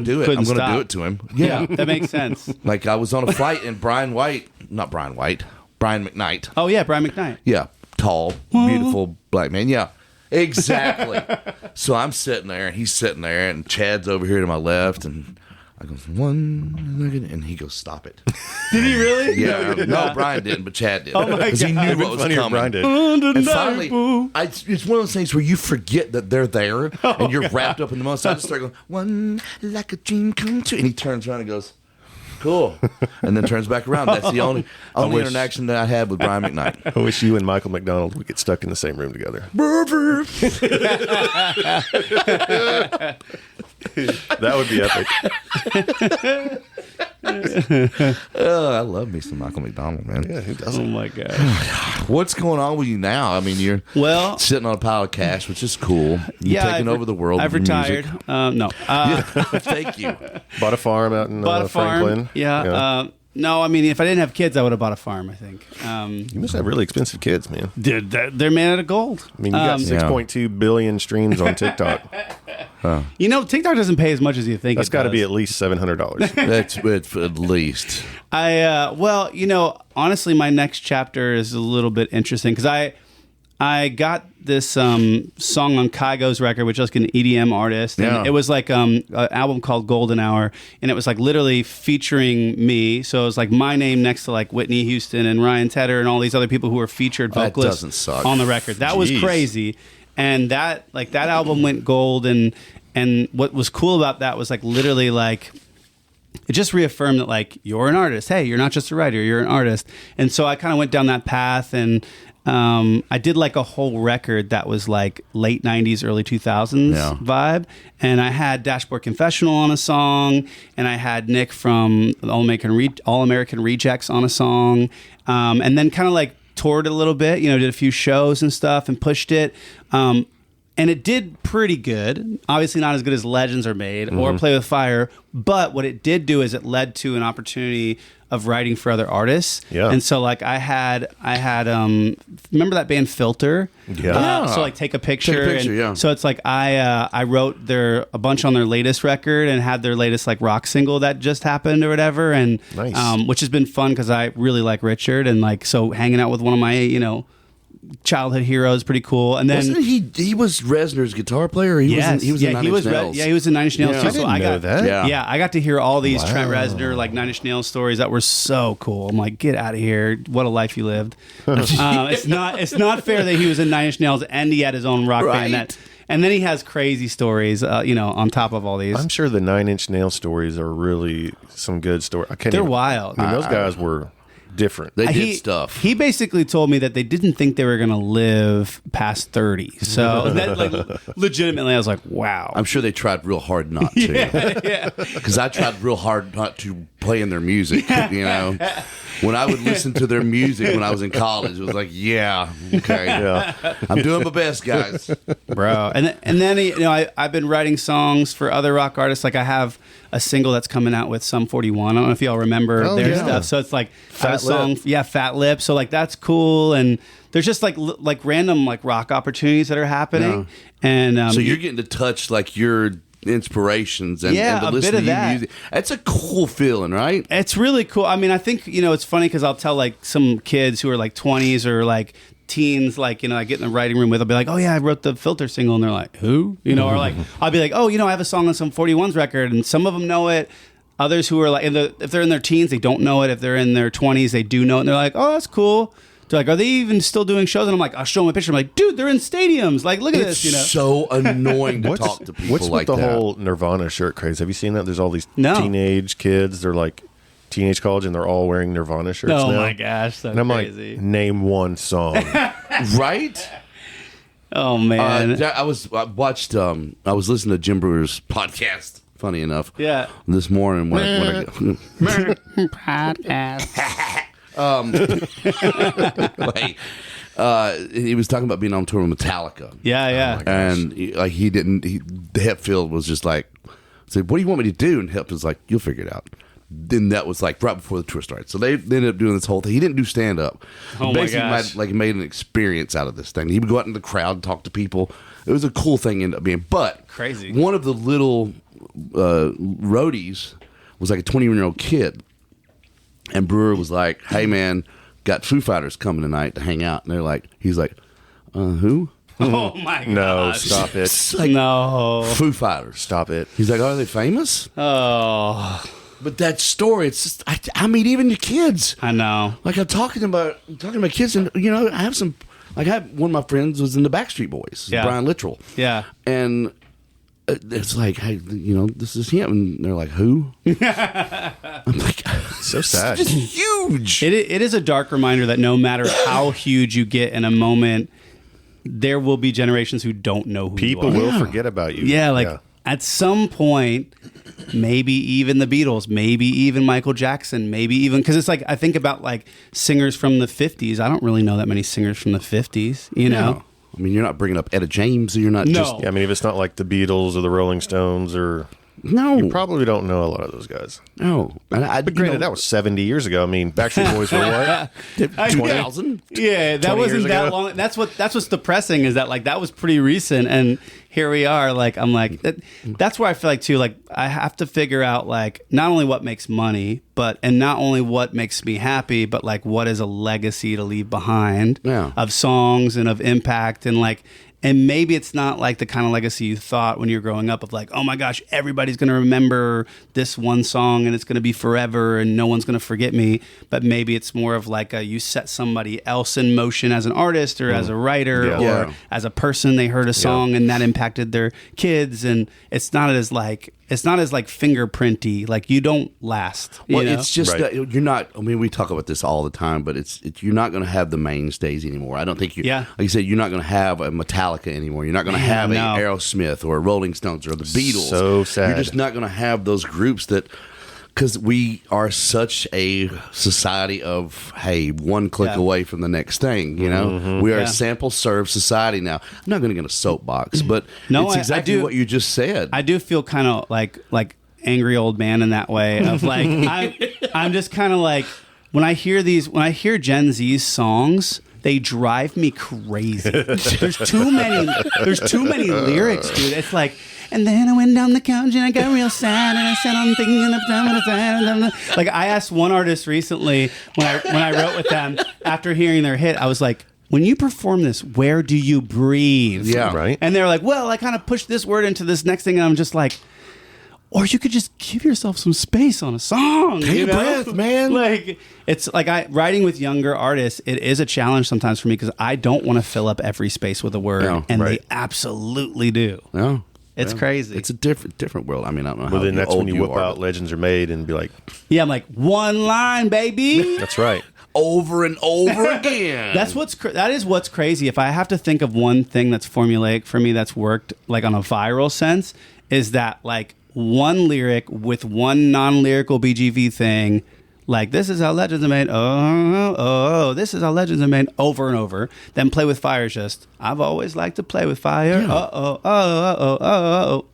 do it. I'm going to do it to him. Yeah, that makes sense. I was on a flight, and Brian McKnight. Oh, yeah, Brian McKnight. Yeah, tall, beautiful black man. Yeah, exactly. So I'm sitting there, and he's sitting there, and Chad's over here to my left, and I go, and he goes, stop it. Did he really? Yeah. No, Brian didn't, but Chad did. Oh, my God. Because he knew what was coming. Brian did. And finally, it's one of those things where you forget that they're there, and you're wrapped up in the moment. So I just start going, one like a dream come true. And he turns around and goes, cool. And then turns back around. That's the only interaction that I had with Brian McKnight. I wish you and Michael McDonald would get stuck in the same room together. That would be epic. I love me some Michael McDonald, man. Yeah, who doesn't? Oh, my God. What's going on with you now? I mean, you're sitting on a pile of cash, which is cool. You're taking over the world. I've with your retired. music. No. Thank you. Bought a farm out in Franklin. Yeah. No, I mean, if I didn't have kids, I would have bought a farm, I think. You must have really expensive kids, man. Dude, they're made out of gold. I mean, you got 6.2 billion streams on TikTok. TikTok doesn't pay as much as you think. That's got to be at least $700. That's at least. Honestly, my next chapter is a little bit interesting because I got this song on Kygo's record, which is like an EDM artist. And it was like an album called Golden Hour, and it was like literally featuring me. So it was like my name next to like Whitney Houston and Ryan Tedder and all these other people who were featured vocalists on the record. That was crazy. And that album went gold. And what was cool about that was like literally like it just reaffirmed that like you're an artist. Hey, you're not just a writer, you're an artist. And so I kind of went down that path and I did like a whole record that was like late 90s, early 2000s vibe. And I had Dashboard Confessional on a song, and I had Nick from All American Rejects on a song. And then kind of like toured a little bit, did a few shows and stuff and pushed it. And it did pretty good. Obviously not as good as Legends Are Made or Play With Fire. But what it did do is it led to an opportunity of writing for other artists. Yeah. And so like I had remember that band Filter? Yeah. So like Take a Picture. So it's like I wrote a bunch on their latest record and had their latest like rock single that just happened or whatever. And nice. Which has been fun because I really like Richard, and like so hanging out with one of my, childhood heroes, pretty cool. And then wasn't he was Reznor's guitar player? He was in Nine Inch Nails. He was in Nine Inch Nails too. I didn't know that. Yeah, I got to hear all these Trent Reznor like Nine Inch Nails stories that were so cool. I'm like, get out of here! What a life you lived. It's not fair that he was in Nine Inch Nails and he had his own rock band. And then he has crazy stories, on top of all these. I'm sure the Nine Inch Nails stories are really some good stories. They're wild. I mean, those guys were different. They did stuff. He basically told me that they didn't think they were going to live past 30. So that, like, legitimately, I was like, wow. I'm sure they tried real hard not to. Yeah. Because I tried real hard not to play in their music, you know. When I would listen to their music when I was in college, it was like, yeah, okay. Yeah. I'm doing my best, guys. Bro. And then you know, I've been writing songs for other rock artists. Like I have a single that's coming out with Sum 41. I don't know if y'all remember their stuff. So it's like Fat Lip. Fat Lip. So like that's cool. And there's just like random like rock opportunities that are happening. Yeah. And so you're getting to touch like your inspirations and to listen to your music. That's a cool feeling, right? It's really cool. I mean, I think, you know, it's funny because I'll tell like some kids who are like 20s or like teens, like, you know, I get in the writing room with, I'll be like, oh yeah, I wrote the Filter single, and they're like, who? You know, or like I'll be like, oh, you know, I have a song on some 41's record, and some of them know it. Others who are like, if they're in their teens, they don't know it. If they're in their 20s, they do know it, and they're like, oh, that's cool. They're like, are they even still doing shows? And I'm like, I'll show them a picture. I'm like, dude, they're in stadiums. Like, look at this, you know. It's so annoying to talk to people What's like with the that. whole Nirvana shirt craze? Have you seen that? There's all these teenage kids. They're like teenage college, and they're all wearing Nirvana shirts now. Oh my gosh, that's and I'm crazy. like, name one song. Right? Oh man. I was listening to Jim Brewer's podcast, funny enough. Yeah. This morning when I Podcast. like, he was talking about being on tour with Metallica. Yeah. And Hetfield was just like, said, what do you want me to do? And Hetfield was like, you'll figure it out. Then that was like right before the tour started. So they ended up doing this whole thing. He didn't do stand up. Oh my gosh. Made an experience out of this thing. He would go out in the crowd and talk to people. It was a cool thing ended up being. But crazy. One of the little roadies was like a 20-year-old kid. And Brewer was like, hey man, got Foo Fighters coming tonight to hang out. And he's like, who? Oh my god. No, stop it. It's like, No. Foo Fighters. Stop it. He's like, are they famous? Oh. But that story, it's just, I mean, even the kids. I know. Like I'm talking about kids, and you know, I have one of my friends was in the Backstreet Boys, Brian Littrell. Yeah. And it's like, hey, you know, this is him, and they're like, who? I'm like, so sad. It's just huge. It is a dark reminder that no matter how huge you get in a moment, there will be generations who don't know who People you are. will forget about you. Yeah, at some point, maybe even the Beatles, maybe even Michael Jackson, maybe even, because it's like, I think about like singers from the 50s. I don't really know that many singers from the 50s, you know? No. I mean, you're not bringing up Etta James. You're not just... Yeah, I mean, if it's not like the Beatles or the Rolling Stones or... No. You probably don't know a lot of those guys. No. But granted, that was 70 years ago. I mean, Backstreet Boys were what? 20,000? Yeah, that wasn't that ago? long. That's what's depressing is that like that was pretty recent, and here we are. Like I'm like that's where I feel like too. Like I have to figure out like not only what makes money, and not only what makes me happy, but like what is a legacy to leave behind of songs and of impact and like. And maybe it's not like the kind of legacy you thought when you were growing up of like, oh my gosh, everybody's going to remember this one song and it's going to be forever and no one's going to forget me. But maybe it's more of like you set somebody else in motion as an artist or as a writer or as a person. They heard a song and that impacted their kids. And it's not as like fingerprinty. Like you don't last. Well, you know? it's just that you're not. I mean, we talk about this all the time, but you're not going to have the mainstays anymore. I don't think you. Yeah. Like you said, you're not going to have a Metallica anymore. You're not going to have a Aerosmith or a Rolling Stones or the Beatles. So sad. You're just not going to have those groups that. Because we are such a society of, hey, one click away from the next thing, you know? We are a sample-serve society now. I'm not going to get a soapbox, but it's exactly what you just said. I do feel kind of like angry old man in that way of like, I'm just kind of like, when I hear Gen Z's songs, they drive me crazy. There's too many lyrics, dude. It's like, and then I went down the couch and I got real sad and I said I'm thinking of them. Like I asked one artist recently when I wrote with them after hearing their hit, I was like, when you perform this, where do you breathe? Yeah. Right. And they're like, well, I kind of pushed this word into this next thing, and I'm just like, or you could just give yourself some space on a song. Take a breath, man. Like it's like writing with younger artists. It is a challenge sometimes for me because I don't want to fill up every space with a word, and they absolutely do. No. It's crazy. It's a different world. I mean, I don't know how Well, then that's when old you whip are, out Legends Are Made and be like, yeah, I'm like, one line, baby. that's right. over and over again. That is what's crazy. If I have to think of one thing that's formulaic for me that's worked like on a viral sense, is that like one lyric with one non-lyrical BGV thing. Like, this is how legends are made. Oh, this is how legends are made. Over and over. Then Play With Fire is just, I've always liked to play with fire.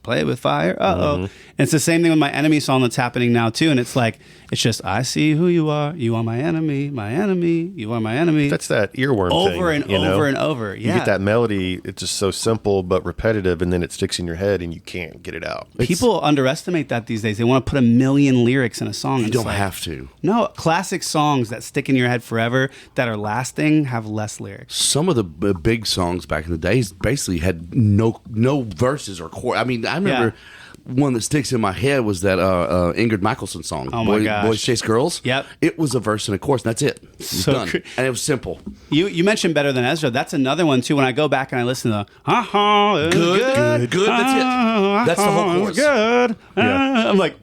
Play with fire. And it's the same thing with my Enemy song that's happening now, too. And it's like, it's just, I see who you are. You are my enemy. You are my enemy. That's that earworm thing. Over and over and over. Yeah. You get that melody. It's just so simple but repetitive, and then it sticks in your head, and you can't get it out. People underestimate that these days. They want to put a million lyrics in a song. You don't have to. No, classic songs that stick in your head forever, that are lasting, have less lyrics. Some of the big songs back in the days basically had no verses or chorus. I mean, I remember one that sticks in my head was that Ingrid Michaelson song. Oh my gosh. Boys Chase Girls. Yep. It was a verse and a chorus, and that's it. It was done. And it was simple. You mentioned Better Than Ezra. That's another one, too. When I go back and I listen to Good. That's it. That's the whole chorus. Good. I'm like,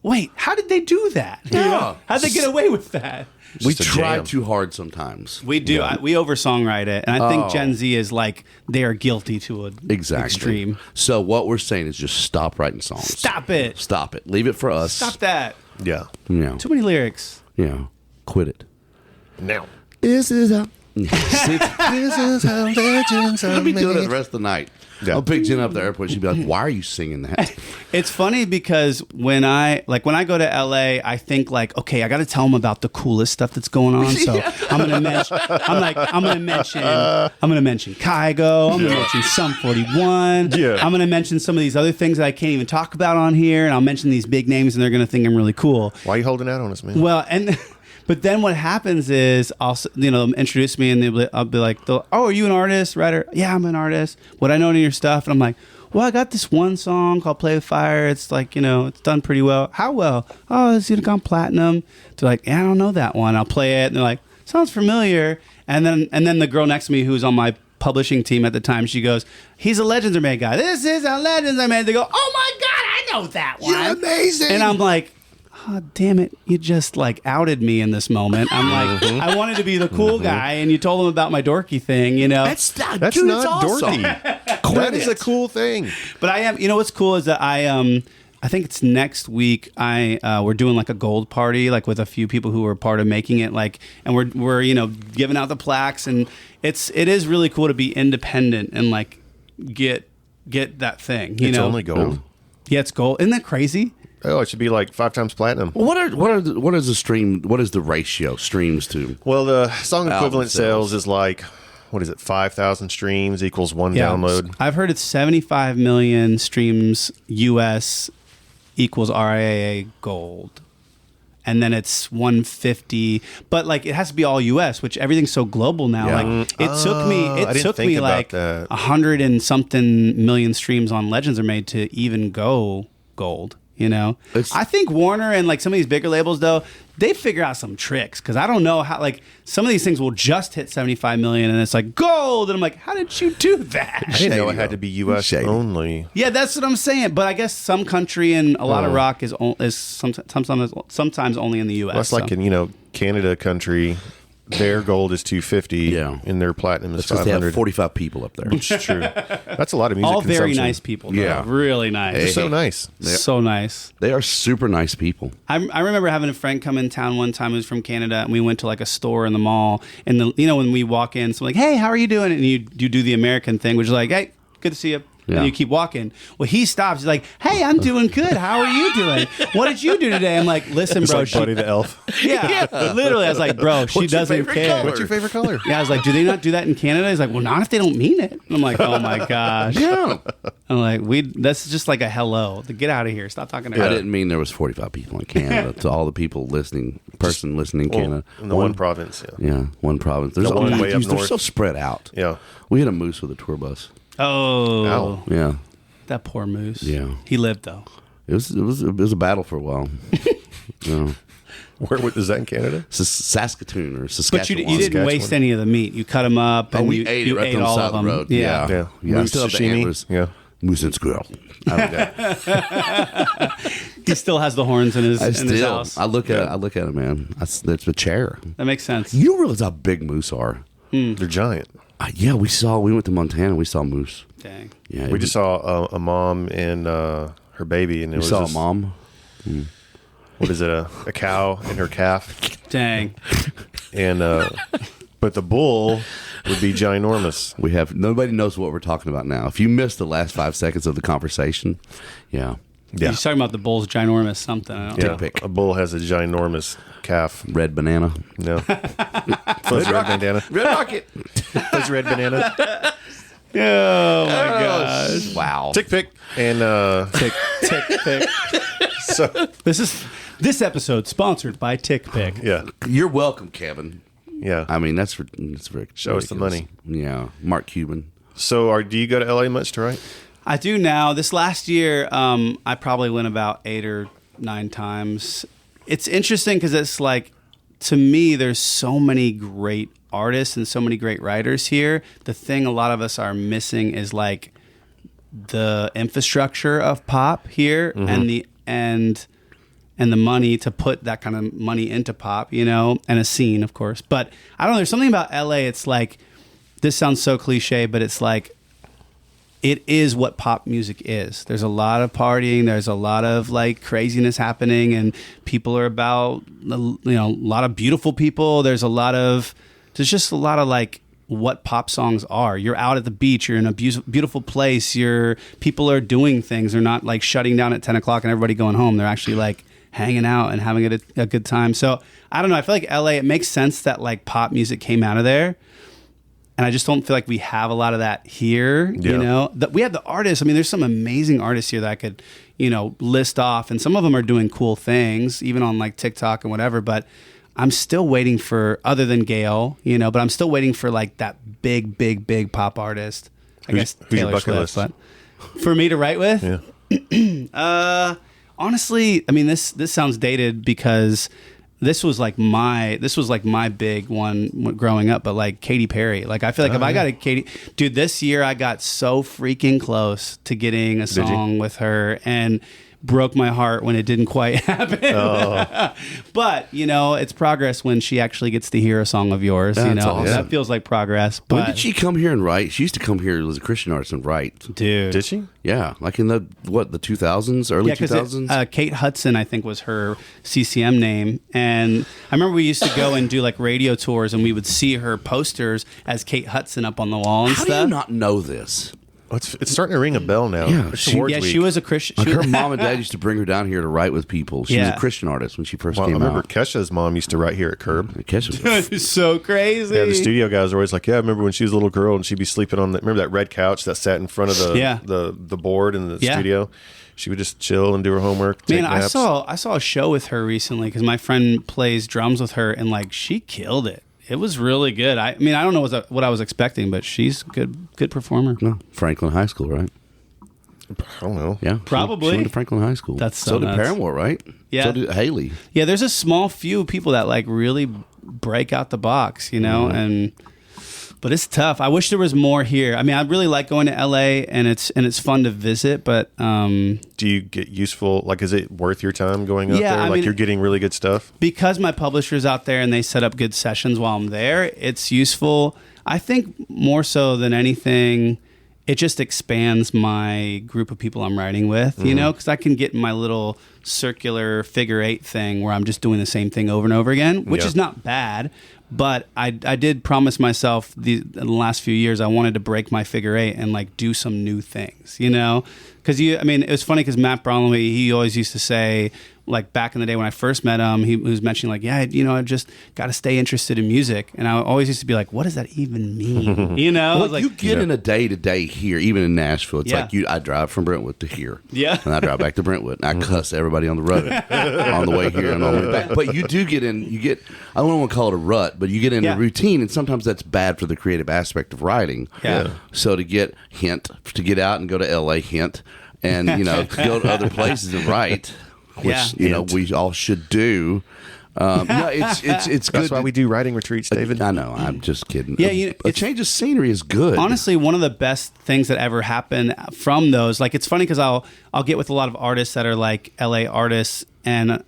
wait, how did they do that? Yeah. How'd they get away with that? We Just a try jam. too hard sometimes. We do. We over songwrite it, and I think Gen Z is like they are guilty to an extreme. So what we're saying is just stop writing songs. Stop it. Stop it. Leave it for us. Stop that. Yeah. Too many lyrics. Quit it. Now. This is how. This is how legends are. I'll be doing it the rest of the night. Yeah. I'll pick Jen up at the airport. She'd be like, "Why are you singing that?" It's funny because when I go to LA, I think like, okay, I got to tell them about the coolest stuff that's going on. So I'm gonna mention Kygo. I'm gonna mention Sum 41. Yeah. I'm gonna mention some of these other things that I can't even talk about on here, and I'll mention these big names, and they're gonna think I'm really cool. Why are you holding out on us, man? Well, and. But then what happens is I'll introduce me and I'll be like, oh, are you an artist, writer? Yeah, I'm an artist. What I know of your stuff? And I'm like, well, I got this one song called Play With Fire. It's like, it's done pretty well. How well? Oh, it's gone platinum. They're like, yeah, I don't know that one. I'll play it. And they're like, sounds familiar. And then the girl next to me who's on my publishing team at the time, she goes, he's a Legends Are Made guy. This is how Legends Are Made. They go, oh my God, I know that one. You're amazing. And I'm like, oh, damn it, you just like outed me in this moment. I'm like, I wanted to be the cool guy, and you told him about my dorky thing, That's not dorky. That is a cool thing. But I am, what's cool is that I think it's next week. We're doing like a gold party, like with a few people who were part of making it, like, and we're giving out the plaques, and it is really cool to be independent and like get that thing. It's only gold. Yeah, it's gold. Isn't that crazy? Oh, it should be like 5 times platinum. What is the stream? What is the ratio streams to? Well, the song equivalent sales. sales is like, what is it? 5,000 streams equals one download. I've heard it's 75 million streams US equals RIAA gold. And then it's 150, but like it has to be all US, which everything's so global now. Yeah. Like it took me like 100 and something million streams on Legends Are Made to even go gold. I think Warner and like some of these bigger labels, though, they figure out some tricks, because I don't know how, like, some of these things will just hit 75 million and it's like gold, and I'm like, how did you do that? I didn't know it had to be U.S. only. Yeah, that's what I'm saying. But I guess some country and a lot of rock is sometimes only in the U.S. Well, that's like in Canada country. Their gold is 250, and their platinum is 500. They have 45 people up there. It's true. That's a lot of music. All consumption. very nice people. Though. Yeah, really nice. They're so nice. So nice. They are super nice people. I remember having a friend come in town one time who's from Canada, and we went to like a store in the mall, and when we walk in, so I'm like, hey, how are you doing? And you do the American thing, which is like, hey, good to see you. Yeah. And you keep walking. Well, he stops. He's like, hey, I'm doing good. How are you doing? What did you do today? I'm like, listen, It's bro. like Buddy the Elf. Yeah, literally. I was like, bro, she What's your doesn't favorite care. color? What's your favorite color? Yeah, I was like, do they not do that in Canada? He's like, well, not if they don't mean it. And I'm like, oh my gosh. Yeah. I'm like, that's just like a hello. Get out of here. Stop talking to her. I didn't mean there was 45 people in Canada. To all the people listening in Canada. In the one province, Yeah, one province. There's one way up they're north. so spread out. Yeah. We had a moose with a tour bus. Oh. Ow. Yeah. That poor moose. Yeah. He lived, though. It was a battle for a while. Yeah. Is that in Canada? Saskatoon or Saskatchewan. But you didn't waste any of the meat. You cut them up. And we you ate it right ate on the all side of of them. the road. Yeah. Yeah. I Moose still have the sashimi? antlers. Yeah. Moose and squirrel. I like that. He still has the horns in his house. I look at it, man. That's a chair. That makes sense. You realize how big moose are? They're giant. Yeah, we went to Montana and we saw moose. Dang. Yeah, We just saw a mom and her baby, and it we was saw just, a mom. what is it? A cow and her calf, Dang. and but the bull would be ginormous. Nobody knows what we're talking about now. If you missed the last 5 seconds of the conversation, yeah. He's talking about the bull's ginormous something. I don't know. Yeah, pick. a bull has a ginormous calf. Red banana. No, fuzz red bandana. Red rocket. Fuzz red banana. Oh my gosh. Wow. Tick pick and Tick Pick. so This episode sponsored by Tick Pick. yeah, You're welcome, Kevin. yeah. I mean, that's very Show us the money. Yeah. Mark Cuban. So, do you go to LA much to write? I do now. This last year, I probably went about 8 or 9 times. It's interesting because it's like, to me, there's so many great artists and so many great writers here. The thing a lot of us are missing is like the infrastructure of pop here and the money to put that kind of money into pop, you know, and a scene, of course. But I don't know. There's something about LA. It's like, this sounds so cliche, but it's like, it is what pop music is. There's a lot of partying. There's a lot of like craziness happening, and people are about, you know, a lot of beautiful people. There's just a lot of like what pop songs are. You're out at the beach. You're in a beautiful place. People are doing things. They're not like shutting down at 10 o'clock and everybody going home. They're actually like hanging out and having a good time. So I don't know. I feel like LA, it makes sense that like pop music came out of there. And I just don't feel like we have a lot of that here, you know. We have the artists. I mean, there's some amazing artists here that I could, you know, list off. And some of them are doing cool things, even on like TikTok and whatever. But I'm still waiting for, other than Gail, you know, but I'm still waiting for like that big pop artist. I guess who's your Taylor bucket Swift. list? But for me to write with? Yeah. Honestly, I mean, this sounds dated because this was like my big one growing up, but like Katy Perry. Like I feel like if I got a Katy, dude, this year I got so freaking close to getting a song with her and broke my heart when it didn't quite happen. But, you know, it's progress when she actually gets to hear a song of yours. That's you know, awesome. that feels like progress. But When did she come here and write? She used to come here as a Christian artist and write. dude, Did she? Yeah, like in the 2000s, early 2000s? Kate Hudson, I think, was her CCM name. And I remember we used to go and do like radio tours, and we would see her posters as Kate Hudson up on the wall and How stuff. do you not know this? Oh, it's starting to ring a bell now. Yeah, It's she- awards Yeah, week. she was a Christian. Like her mom and dad used to bring her down here to write with people. She was Yeah. a Christian artist when she first Well, I came remember out. Kesha's mom used to write here at Curb. It's so crazy. Yeah, the studio guys were always like, "Yeah, I remember when she was a little girl and she'd be sleeping on that. Remember that red couch that sat in front of the board in the studio? She would just chill and do her homework. Take Man, naps. I saw a show with her recently because my friend plays drums with her, and like she killed it. It was really good. I mean, I don't know what I was expecting, but she's a good performer. No, Franklin High School, right? I don't know. Yeah, Probably. She went to Franklin High School. That's so so did nuts. Paramore, right? Yeah. So did Haley. Yeah, there's a small few people that like really break out the box, you know, but it's tough. I wish there was more here. I mean, I really like going to LA, and it's fun to visit, but Do you get useful? Like, is it worth your time going up Yeah, there? I Like, mean- you're getting really good stuff. because my publisher's out there and they set up good sessions while I'm there, it's useful. I think more so than anything, it just expands my group of people I'm writing with, you know, because I can get in my little circular figure 8 thing where I'm just doing the same thing over and over again, which Yeah. is not bad. But I did promise myself in the last few years I wanted to break my figure 8 and like do some new things, you know? Because I mean, it was funny because Matt Brownlee, he always used to say, like back in the day when I first met him, he was mentioning like, yeah, you know, I just got to stay interested in music. And I always used to be like, what does that even mean? You know? I Well, was like, you get in a day-to-day here, even in Nashville. It's Yeah. like I drive from Brentwood to here. Yeah. And I drive back to Brentwood. And I cuss everybody on the road on the way here and on the way back. But you do get in, I don't want to call it a rut, but you get in Yeah. a routine, and sometimes that's bad for the creative aspect of writing. Yeah. So to get out and go to LA, and, you know, to go to other places and write, which, Yeah. you know, we all should do. No, it's good. That's why we do writing retreats, David. I know. I'm just kidding. Yeah, a change of scenery is good. Honestly, one of the best things that ever happened from those, like, it's funny because I'll get with a lot of artists that are like LA artists, and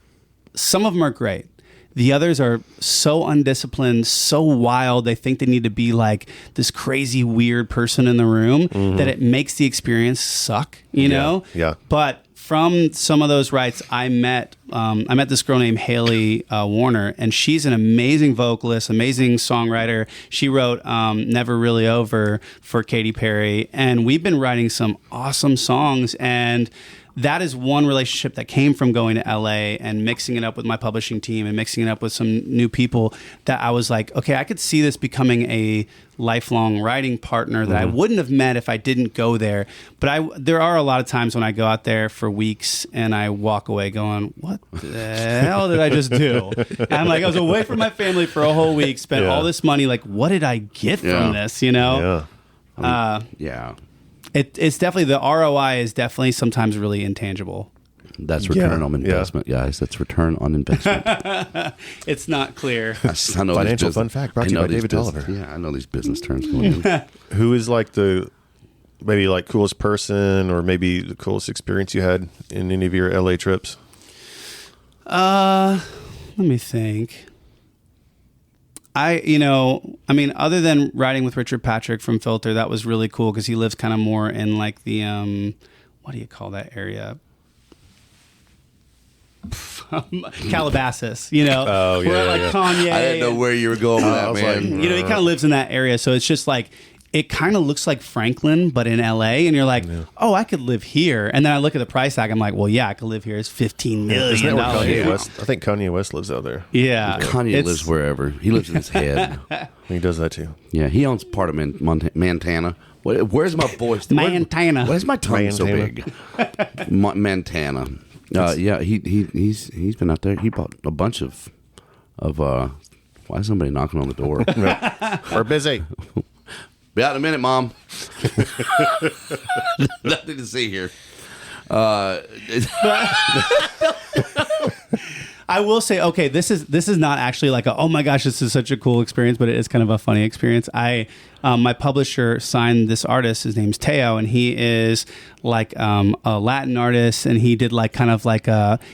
some of them are great. The others are so undisciplined, so wild. They think they need to be like this crazy, weird person in the room that it makes the experience suck, you know? Yeah. But from some of those rights, I met this girl named Haley Warner, and she's an amazing vocalist, amazing songwriter. She wrote Never Really Over for Katy Perry, and we've been writing some awesome songs, and that is one relationship that came from going to LA and mixing it up with my publishing team and mixing it up with some new people, that I was like, okay, I could see this becoming a lifelong writing partner that I wouldn't have met if I didn't go there. But there are a lot of times when I go out there for weeks and I walk away going, what the hell did I just do? And I'm like, I was away from my family for a whole week, spent all this money. Like, what did I get from this, you know? Yeah. Yeah. It's definitely, the ROI is definitely sometimes really intangible. That's return on investment, guys. That's return on investment. It's not clear. I know Financial fun fact brought to you by David Oliver. Yeah, I know these business terms going in. Who is like the maybe like coolest person or maybe the coolest experience you had in any of your LA trips? Let me think. Other than riding with Richard Patrick from Filter, that was really cool because he lives kind of more in like the, what do you call that area? Calabasas, you know? Oh, yeah. Where, like Kanye. I didn't know where you were going with that, man. He kind of lives in that area. So it's just like, it kind of looks like Franklin, but in LA. And you're like, oh, I could live here. And then I look at the price tag. I'm like, well, yeah, I could live here. It's $15 million. Isn't that where Kanye West? I think Kanye West lives out there. Yeah. Kanye lives wherever. He lives in his head. He does that too. Yeah, he owns part of Montana. Where's my voice? Montana. Why is my tongue so big? Montana. Yeah, he's been out there. He bought a bunch of why is somebody knocking on the door? We're busy. Be out in a minute, Mom. Nothing to see here. I will say, okay, this is not actually like oh my gosh, this is such a cool experience, but it is kind of a funny experience. My publisher signed this artist. His name's Teo, and he is like a Latin artist, and he did like kind of like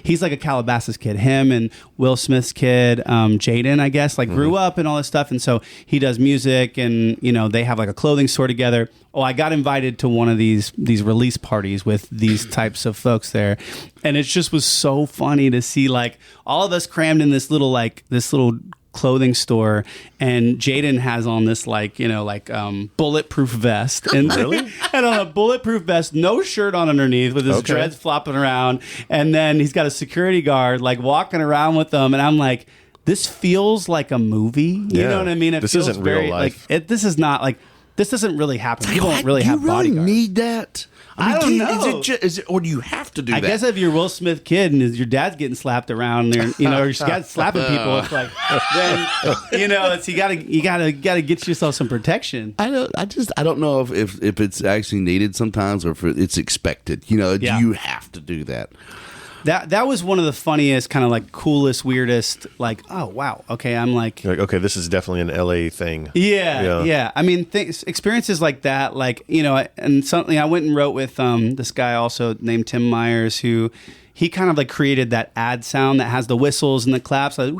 he's like a Calabasas kid. Him and Will Smith's kid, Jaden, I guess, like grew up and all this stuff, and so he does music, and they have like a clothing store together. Oh, I got invited to one of these release parties with these types of folks there, and it just was so funny to see like all of us crammed in this little clothing store, and Jaden has on this bulletproof vest, and and on a bulletproof vest, no shirt on underneath, with his dreads flopping around, and then he's got a security guard like walking around with them, and I'm like, this feels like a movie. You know what I mean? This isn't real life. This is not like. This doesn't really happen. People don't really have bodyguards. Do you really need that? I don't know. Is it, or do you have to do that? I guess if you're Will Smith kid and your dad's getting slapped around there, or your dad's slapping people, it's like, then it's you gotta get yourself some protection. I don't know if it's actually needed sometimes, or if it's expected. Do you have to do that? That was one of the funniest, kind of like coolest, weirdest, like, oh wow, okay, I'm like okay, this is definitely an LA thing. Yeah. I mean, experiences like that, like and something I went and wrote with this guy also named Tim Myers, who he kind of like created that ad sound that has the whistles and the claps, like,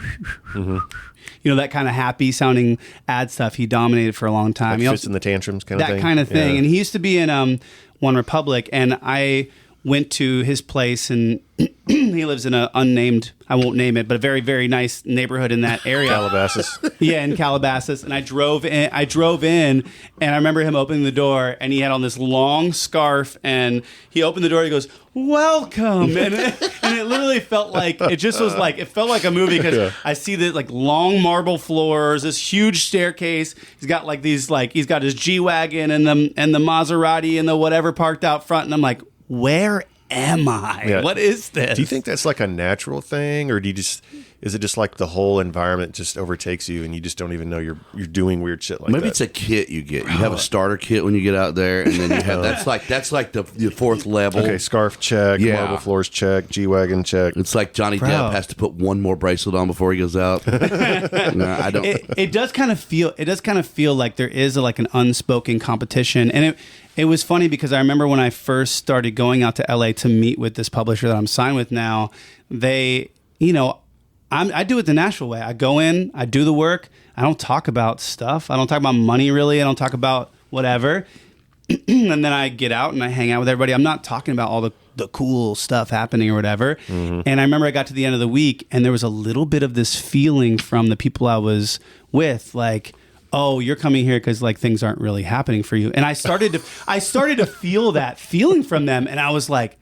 that kind of happy sounding ad stuff. He dominated for a long time. Like Fist in the Tantrums kind of thing. That kind of thing, and he used to be in One Republic, and I went to his place, and he lives in a unnamed, I won't name it, but a very, very nice neighborhood in that area. Calabasas. Yeah, in Calabasas. And I drove in, and I remember him opening the door, and he had on this long scarf, and he opened the door, he goes, welcome. And it literally felt like, it felt like a movie, because I see the like long marble floors, this huge staircase. He's got like these, like, he's got his G-Wagon and the Maserati and the whatever parked out front, and I'm like, where am I? Yeah. What is this? Do you think that's like a natural thing, or do you just Is it just like the whole environment just overtakes you and you just don't even know you're doing weird shit like that? Maybe it's a kit you get. You have a starter kit when you get out there, and then you have that's like the fourth level. Okay, scarf check, Yeah. marble floors check, G-Wagon check. It's like Johnny Depp has to put one more bracelet on before he goes out. No, I don't. It does kind of feel like there is like an unspoken competition, and it was funny because I remember when I first started going out to LA to meet with this publisher that I'm signed with now. They, I do it the Nashville way. I go in, I do the work. I don't talk about stuff. I don't talk about money really. I don't talk about whatever. And then I get out and I hang out with everybody. I'm not talking about all the cool stuff happening or whatever. Mm-hmm. And I remember I got to the end of the week and there was a little bit of this feeling from the people I was with, like, oh, you're coming here because like things aren't really happening for you. And I started to feel that feeling from them, and I was like,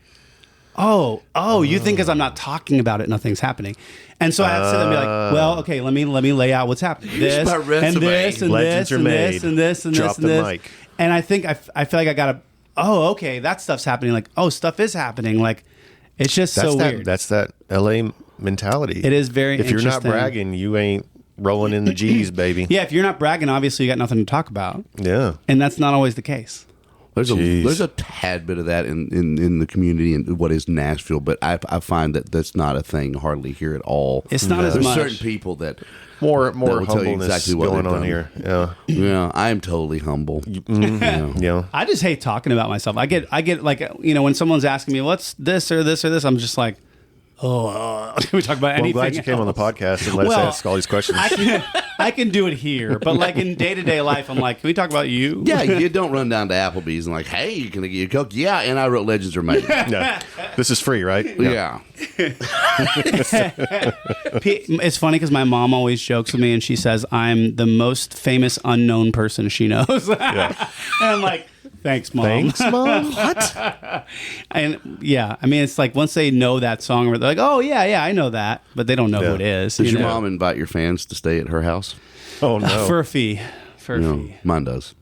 oh, you think because I'm not talking about it, nothing's happening. And so I had to sit there and be like, well, okay, let me lay out what's happening. This and this and Legends this are and made. this and this and Drop this and the this. mic. And I think I feel like I got to, okay, that stuff's happening. Like, stuff is happening. Like, it's just weird. That's that LA mentality. It is very If you're not interesting. bragging, you ain't rolling in the G's, baby. Yeah, if you're not bragging, obviously you got nothing to talk about. Yeah. And that's not always the case. There's a tad bit of that in the community in what is Nashville, but I find that that's not a thing hardly here at all. It's not as There's much. certain people that More will tell you humbleness exactly what going they've on done. here. Yeah. Yeah, I am totally humble. Yeah. I just hate talking about myself. I get like, when someone's asking me what's this or this or this, I'm just like, we talk about anything. Well, I'm glad you came on the podcast and let us ask all these questions. I can do it here, but like in day-to-day life, I'm like, can we talk about you? Yeah, you don't run down to Applebee's and like, hey, can I get you a Coke? Yeah, and I wrote Legends Are Made. No. This is free, right? Yeah. It's funny because my mom always jokes with me, and she says I'm the most famous unknown person she knows. Yeah. And I'm like, thanks, Mom. Thanks, Mom? What? And yeah, I mean, it's like once they know that song, they're like, oh, yeah, I know that. But they don't know who it is. Does you your know? mom invite your fans to stay at her house? Oh, no. For a fee. No, mine does.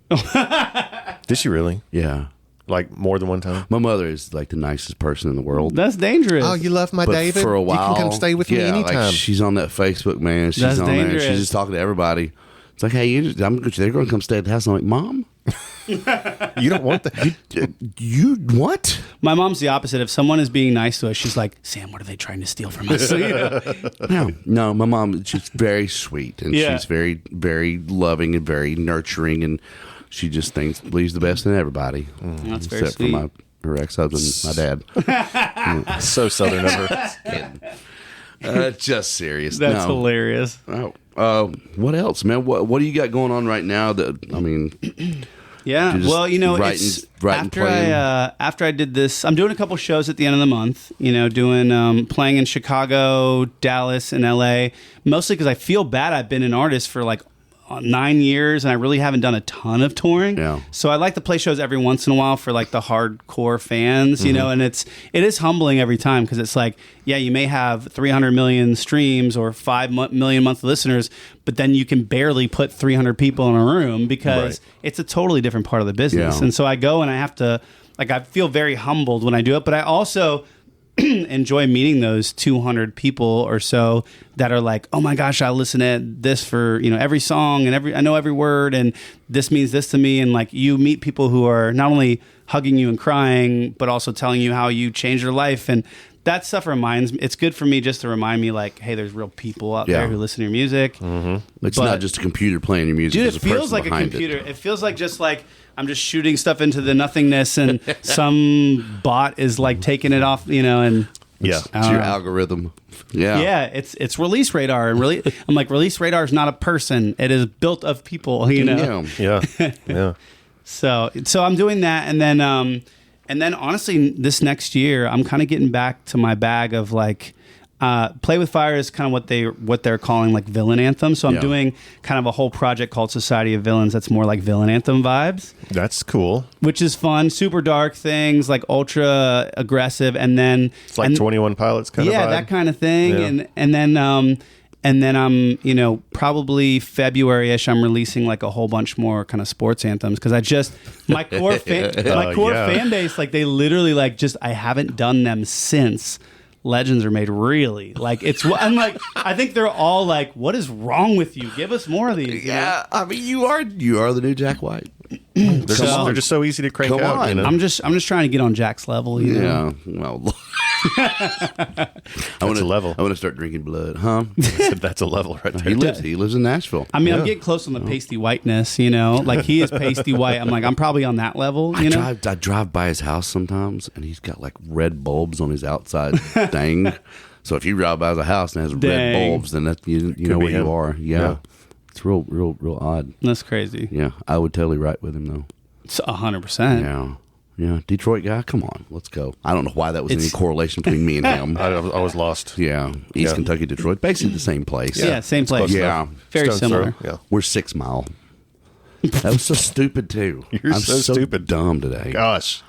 Did she really? Yeah. Like more than one time? My mother is like the nicest person in the world. That's dangerous. Oh, you love my But David? for a while, You can come stay with me yeah, anytime. Like she's on that Facebook, man. She's That's on there. dangerous. She's just talking to everybody. It's like, hey, they're going to come stay at the house. I'm like, Mom, You don't want that. you what? My mom's the opposite. If someone is being nice to us, she's like, Sam, what are they trying to steal from us? You know? No, my mom, she's very sweet and Yeah. she's very, very loving and very nurturing, and she just believes the best in everybody. That's very Except sweet. for her ex-husband, my dad. So southern of her. Just serious. That's No. hilarious. Oh, what else, man? What do you got going on right now? That I mean, Yeah. You're just Well, writing- it's writing, after playing? after I did this, I'm doing a couple shows at the end of the month. Doing playing in Chicago, Dallas, and LA. Mostly because I feel bad. I've been an artist for like 9 years, and I really haven't done a ton of touring. Yeah. So I like to play shows every once in a while for like the hardcore fans, and it is humbling every time because it's like, yeah, you may have 300 million streams or 5 million monthly listeners, but then you can barely put 300 people in a room because it's a totally different part of the business. Yeah. And so I go and I have to, like, I feel very humbled when I do it, but I also enjoy meeting those 200 people or so that are like, oh my gosh, I listen to this for every song and I know every word and this means this to me. And like, you meet people who are not only hugging you and crying, but also telling you how you changed your life. And that stuff reminds me, it's good for me just to remind me like, hey, there's real people out there who listen to your music. it's not just a computer playing your music. Dude, there's it a person feels like a behind computer. It feels like just like I'm just shooting stuff into the nothingness, and some bot is like taking it off, and Yeah. It's your algorithm. yeah, it's release radar, and really, I'm like, release radar is not a person; it is built of people, Yeah. Yeah. So I'm doing that, and then honestly, this next year, I'm kind of getting back to my bag of like. Play with Fire is kind of what they're calling like villain anthem. So I'm doing kind of a whole project called Society of Villains that's more like villain anthem vibes, That's cool. which is fun. Super dark things, like ultra aggressive, and then It's like 21 Pilots kind of vibe. that kind of thing. Yeah. And then I'm probably February-ish. I'm releasing like a whole bunch more kind of sports anthems because I just my core fan base, like they literally like just I haven't done them since Legends are made really. Like I'm like, I think they're all like, what is wrong with you? Give us more of these. Yeah, I mean, you are the new Jack White. They're just so easy to crank Come out. on. You know? I'm just trying to get on Jack's level. You know? Yeah, well, That's a level. I want to start drinking blood, huh? That's a level right there. He lives in Nashville. I mean, I'm getting close on the pasty whiteness. You know, like he is pasty white. I'm like, I'm probably on that level. You know, I drive by his house sometimes, and he's got like red bulbs on his outside thing. So if you drive by the house and it has red bulbs, then that you know where you are. Yeah. It's real odd. That's crazy. Yeah, I would totally write with him though. It's 100%. Yeah. Detroit guy, come on, let's go. I don't know why that was any correlation between me and him. I was lost. Yeah, East Kentucky, Detroit, basically the same place. Yeah, same place. Yeah, Very Stone's similar. throw. Yeah. we're 6 Mile. That was so stupid too. You're I'm so stupid. dumb today. Gosh.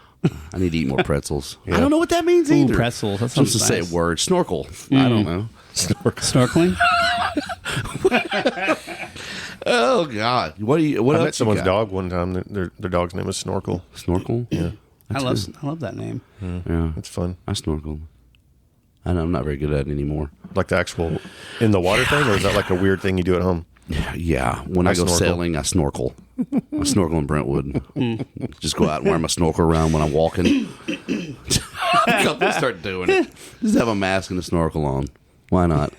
I need to eat more pretzels. I don't know what that means either. Pretzels. That I'm supposed to sounds say a nice. word. Snorkel. I don't know. Snorkeling. Oh God! What I else met you someone's got? dog one time. Their dog's name was Snorkel. Snorkel. Yeah, I love that name. yeah. It's fun. I snorkel. I'm not very good at it anymore. Like the actual in the water thing, or is that like a weird thing you do at home? Yeah, when I go snorkel. sailing, I snorkel. I snorkel in Brentwood. Just go out and wear my snorkel around when I'm walking. We'll start doing it. Just have a mask and a snorkel on. Why not?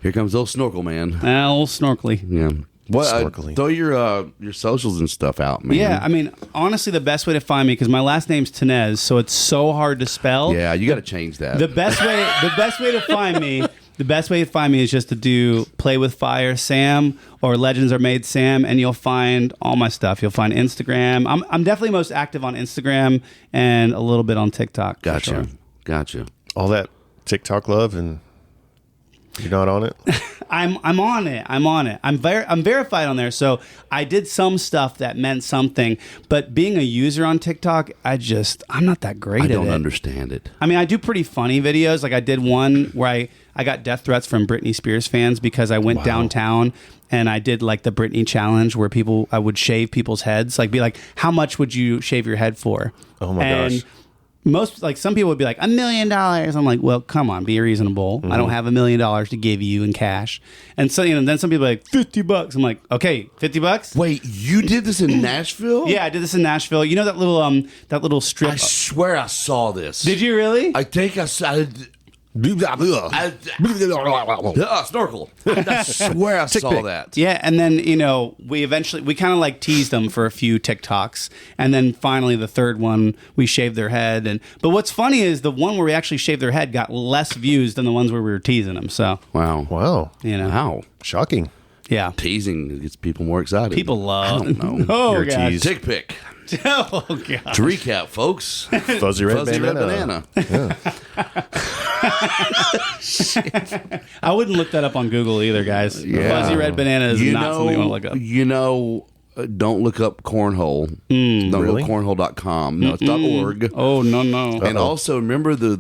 Here comes old snorkel man. Old snorkely. Yeah. What? Snorkeling. Throw your socials and stuff out, man. Yeah, I mean, honestly, the best way to find me, because my last name's Tinnesz, so it's so hard to spell. Yeah, you got to change that. The best way to find me. The best way to find me is just to do Play with Fire Sam or Legends Are Made Sam, and you'll find all my stuff. You'll find Instagram. I'm definitely most active on Instagram and a little bit on TikTok. for sure. Gotcha. All that TikTok love, and you're not on it. I'm on it. I'm verified on there. So I did some stuff that meant something, but being a user on TikTok, I'm not that great at it. I don't understand it. I mean, I do pretty funny videos. Like I did one where I got death threats from Britney Spears fans because I went downtown and I did like the Britney challenge where I would shave people's heads. Like be like, how much would you shave your head for? Oh my gosh. Some people would be like $1 million. I'm like, well, come on, be reasonable. I don't have $1 million to give you in cash. And so, then some people are like $50. I'm like, okay, $50. Wait, you did this in Nashville? Yeah, I did this in Nashville. You know that little strip? I swear I saw this. Did you really? I think I saw. Snorkel. I swear I saw that. Yeah, and then we kind of like teased them for a few TikToks, and then finally the third one we shaved their head. But what's funny is the one where we actually shaved their head got less views than the ones where we were teasing them. So Wow. Wow, Shocking. yeah, Teasing gets people more excited. people love. I don't know. Oh You're god, teased. Tick pick. oh god. To recap, folks. Fuzzy red Fuzzy red banana. I wouldn't look that up on Google either, guys. Yeah. Fuzzy red banana is not something you want to look up. Don't look up cornhole. Don't Really? look cornhole.com. No, it's .org. Oh no. And also, remember the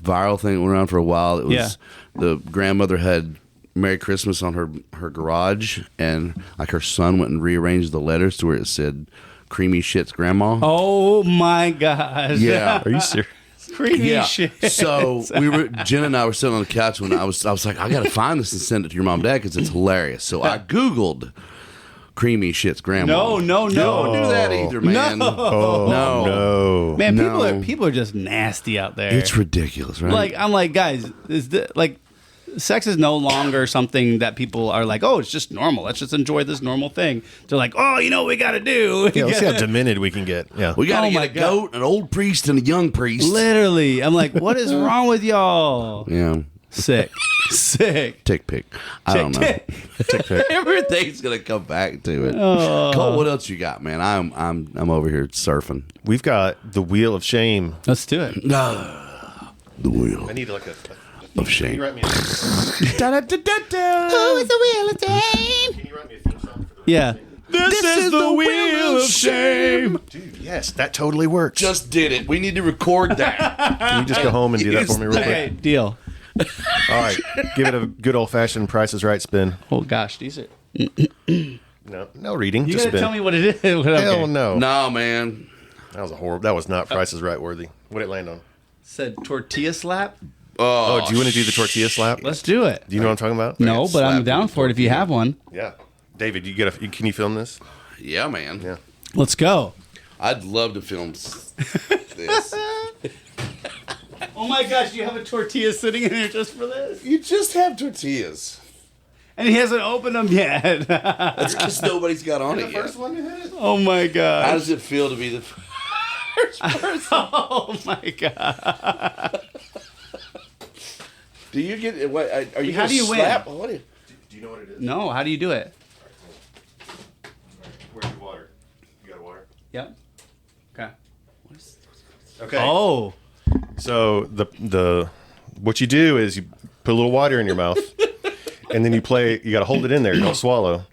viral thing that went around for a while? It was the grandmother had Merry Christmas on her garage, and like her son went and rearranged the letters to where it said "Creamy Shit's Grandma." Oh my gosh. Yeah. Are you serious? Creamy shit. So Jen and I were sitting on the couch when I was like, I got to find this and send it to your mom and dad because it's hilarious. So I Googled "Creamy Shit's Grandma." No. Don't do that either, man. Oh no. Man, No. people are just nasty out there. It's ridiculous, right? Like I'm like, guys, sex is no longer something that people are like, oh, it's just normal. Let's just enjoy this normal thing. They're like, oh, you know what we got to do? Yeah, let's see how demented we can get. Yeah. we got to Oh my get a goat, an old priest, and a young priest. Literally. I'm like, what is wrong with y'all? Yeah. Sick. Tick pick. I don't know. Tick. Tick pick. Everything's gonna come back to it. Cole, what else you got, man? I'm over here surfing. We've got the Wheel of Shame. Let's do it. The wheel I need like a of shame. Can you write me a theme song for the Yeah. This is the wheel of shame. Dude, yes, that totally works. Just did it. We need to record that. Can you just go home and do that for me real Okay, quick? deal. All right. Give it a good old fashioned Price is Right spin. Oh gosh, these are. No reading. You just gotta spin. tell me what it is. Okay. Hell no. No, man. That was a horrible. That was not Price is Right worthy. What'd it land on? Said tortilla slap. Oh, do you want to do the tortilla slap? Let's do it. Do you know what I'm talking about? No, but I'm slap down with for it if you have one. Yeah. David, can you film this? Yeah, man. Yeah. Let's go. I'd love to film this. Oh my gosh, you have a tortilla sitting in here just for this? You just have tortillas. And he hasn't opened them yet. That's because nobody's got on it yet. one to hit it? Oh my How god. does it feel to be the first person? Oh my god. Do you get? What, are you? How do you win? slap? What do you, Do you know what it is? No, how do you do it? Where's your water? You got water? Yep. Okay. Okay. Oh. So the what you do is you put a little water in your mouth, and then you got to hold it in there. You don't swallow.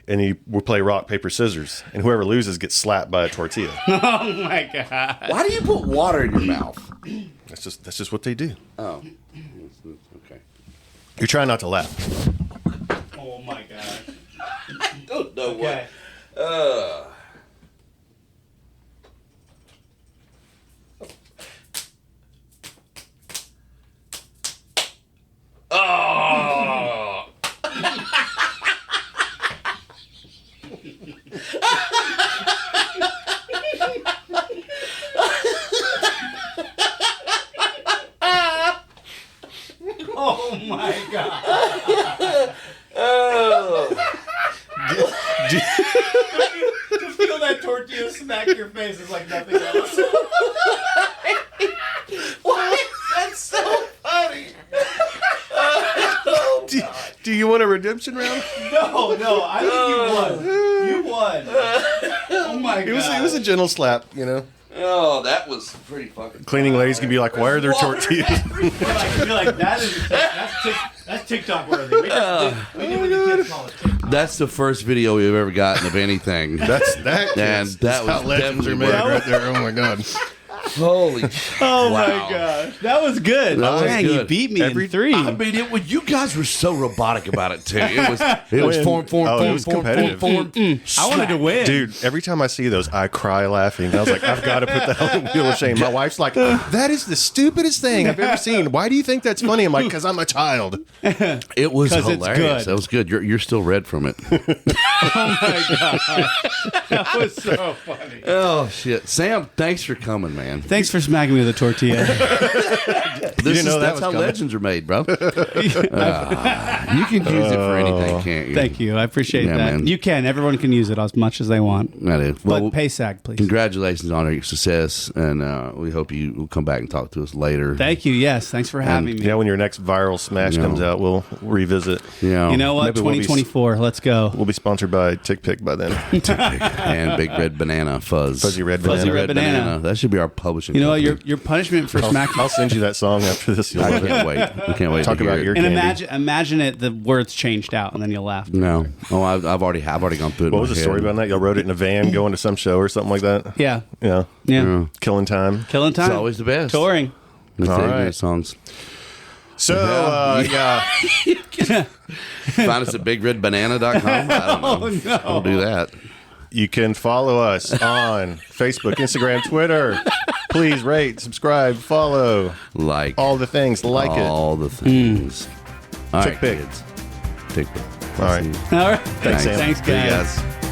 And we play rock, paper, scissors. And whoever loses gets slapped by a tortilla. Oh my god. why do you put water in your mouth? That's just what they do. Oh, okay. You're trying not to laugh. Oh my god. I don't know Okay. what. Oh. Oh my god. To feel that tortilla smack your face is like nothing else. What? That's so funny. Do you want a redemption round? No, I think you won. Oh my god. It was a gentle slap, you know. Oh, that was pretty fucking. Cleaning ladies can be like, "Why are there tortillas?" You're like that's TikTok worthy. We did what the kids call it TikTok. That's the first video we've ever gotten of anything. That And is that how was legends are definitely made worth right there. Oh my god! Holy. Oh Wow. my gosh, that was good. That was Dang, you good. beat me in 3. I mean, you guys were so robotic about it too. It was form. It was competitive. I wanted to win, Dude, every time I see those, I cry laughing. I was like, I've got to put that on the wheel of shame. My wife's like, that is the stupidest thing I've ever seen. Why do you think that's funny? I'm like, because I'm a child. It was 'Cause it's hilarious. good. That was good. You're still red from it. Oh my god, that was so funny. Oh shit, Sam! Thanks for coming, man. Thanks for smacking me with a tortilla. That's how legends are made, bro. You can use it for anything, can't you? Thank you, I appreciate Yeah, that. man. You can. Everyone can use it as much as they want. That is. Well, But pay SAG, please. congratulations on your success, and we hope you will come back and talk to us later. Thank you. Yes, thanks for having me. Yeah, when your next viral smash comes out, we'll revisit. You You know what? Maybe we'll be- 2024. Let's go. We'll be sponsored by Tick Pick by then. and Big Red Banana Fuzz. Fuzzy Red Fuzzy Banana. Red Banana. That should be our publishing. You know what? company. Your punishment for smacking. I'll send you that song after this. You'll I love it. can't wait. I can't wait. Talk to hear about it. your And candy. imagine it. The words changed out, and then you'll laugh. No. Oh, I've already gone through it. What was the story about that? Y'all wrote it in a van going to some show or something like that? Yeah. Yeah. Yeah. Killing time. Killing time. It's always the best. Touring. With All the right. songs. So, yeah. Find us at bigredbanana.com. I don't know. Oh no. I'll do that. You can follow us on Facebook, Instagram, Twitter. Please rate, subscribe, follow. Like All the things. Like it. all the things. All Tick right, pick. kids. Tick pick. All right. All right. Thanks, Sam. Thanks, See you guys. guys.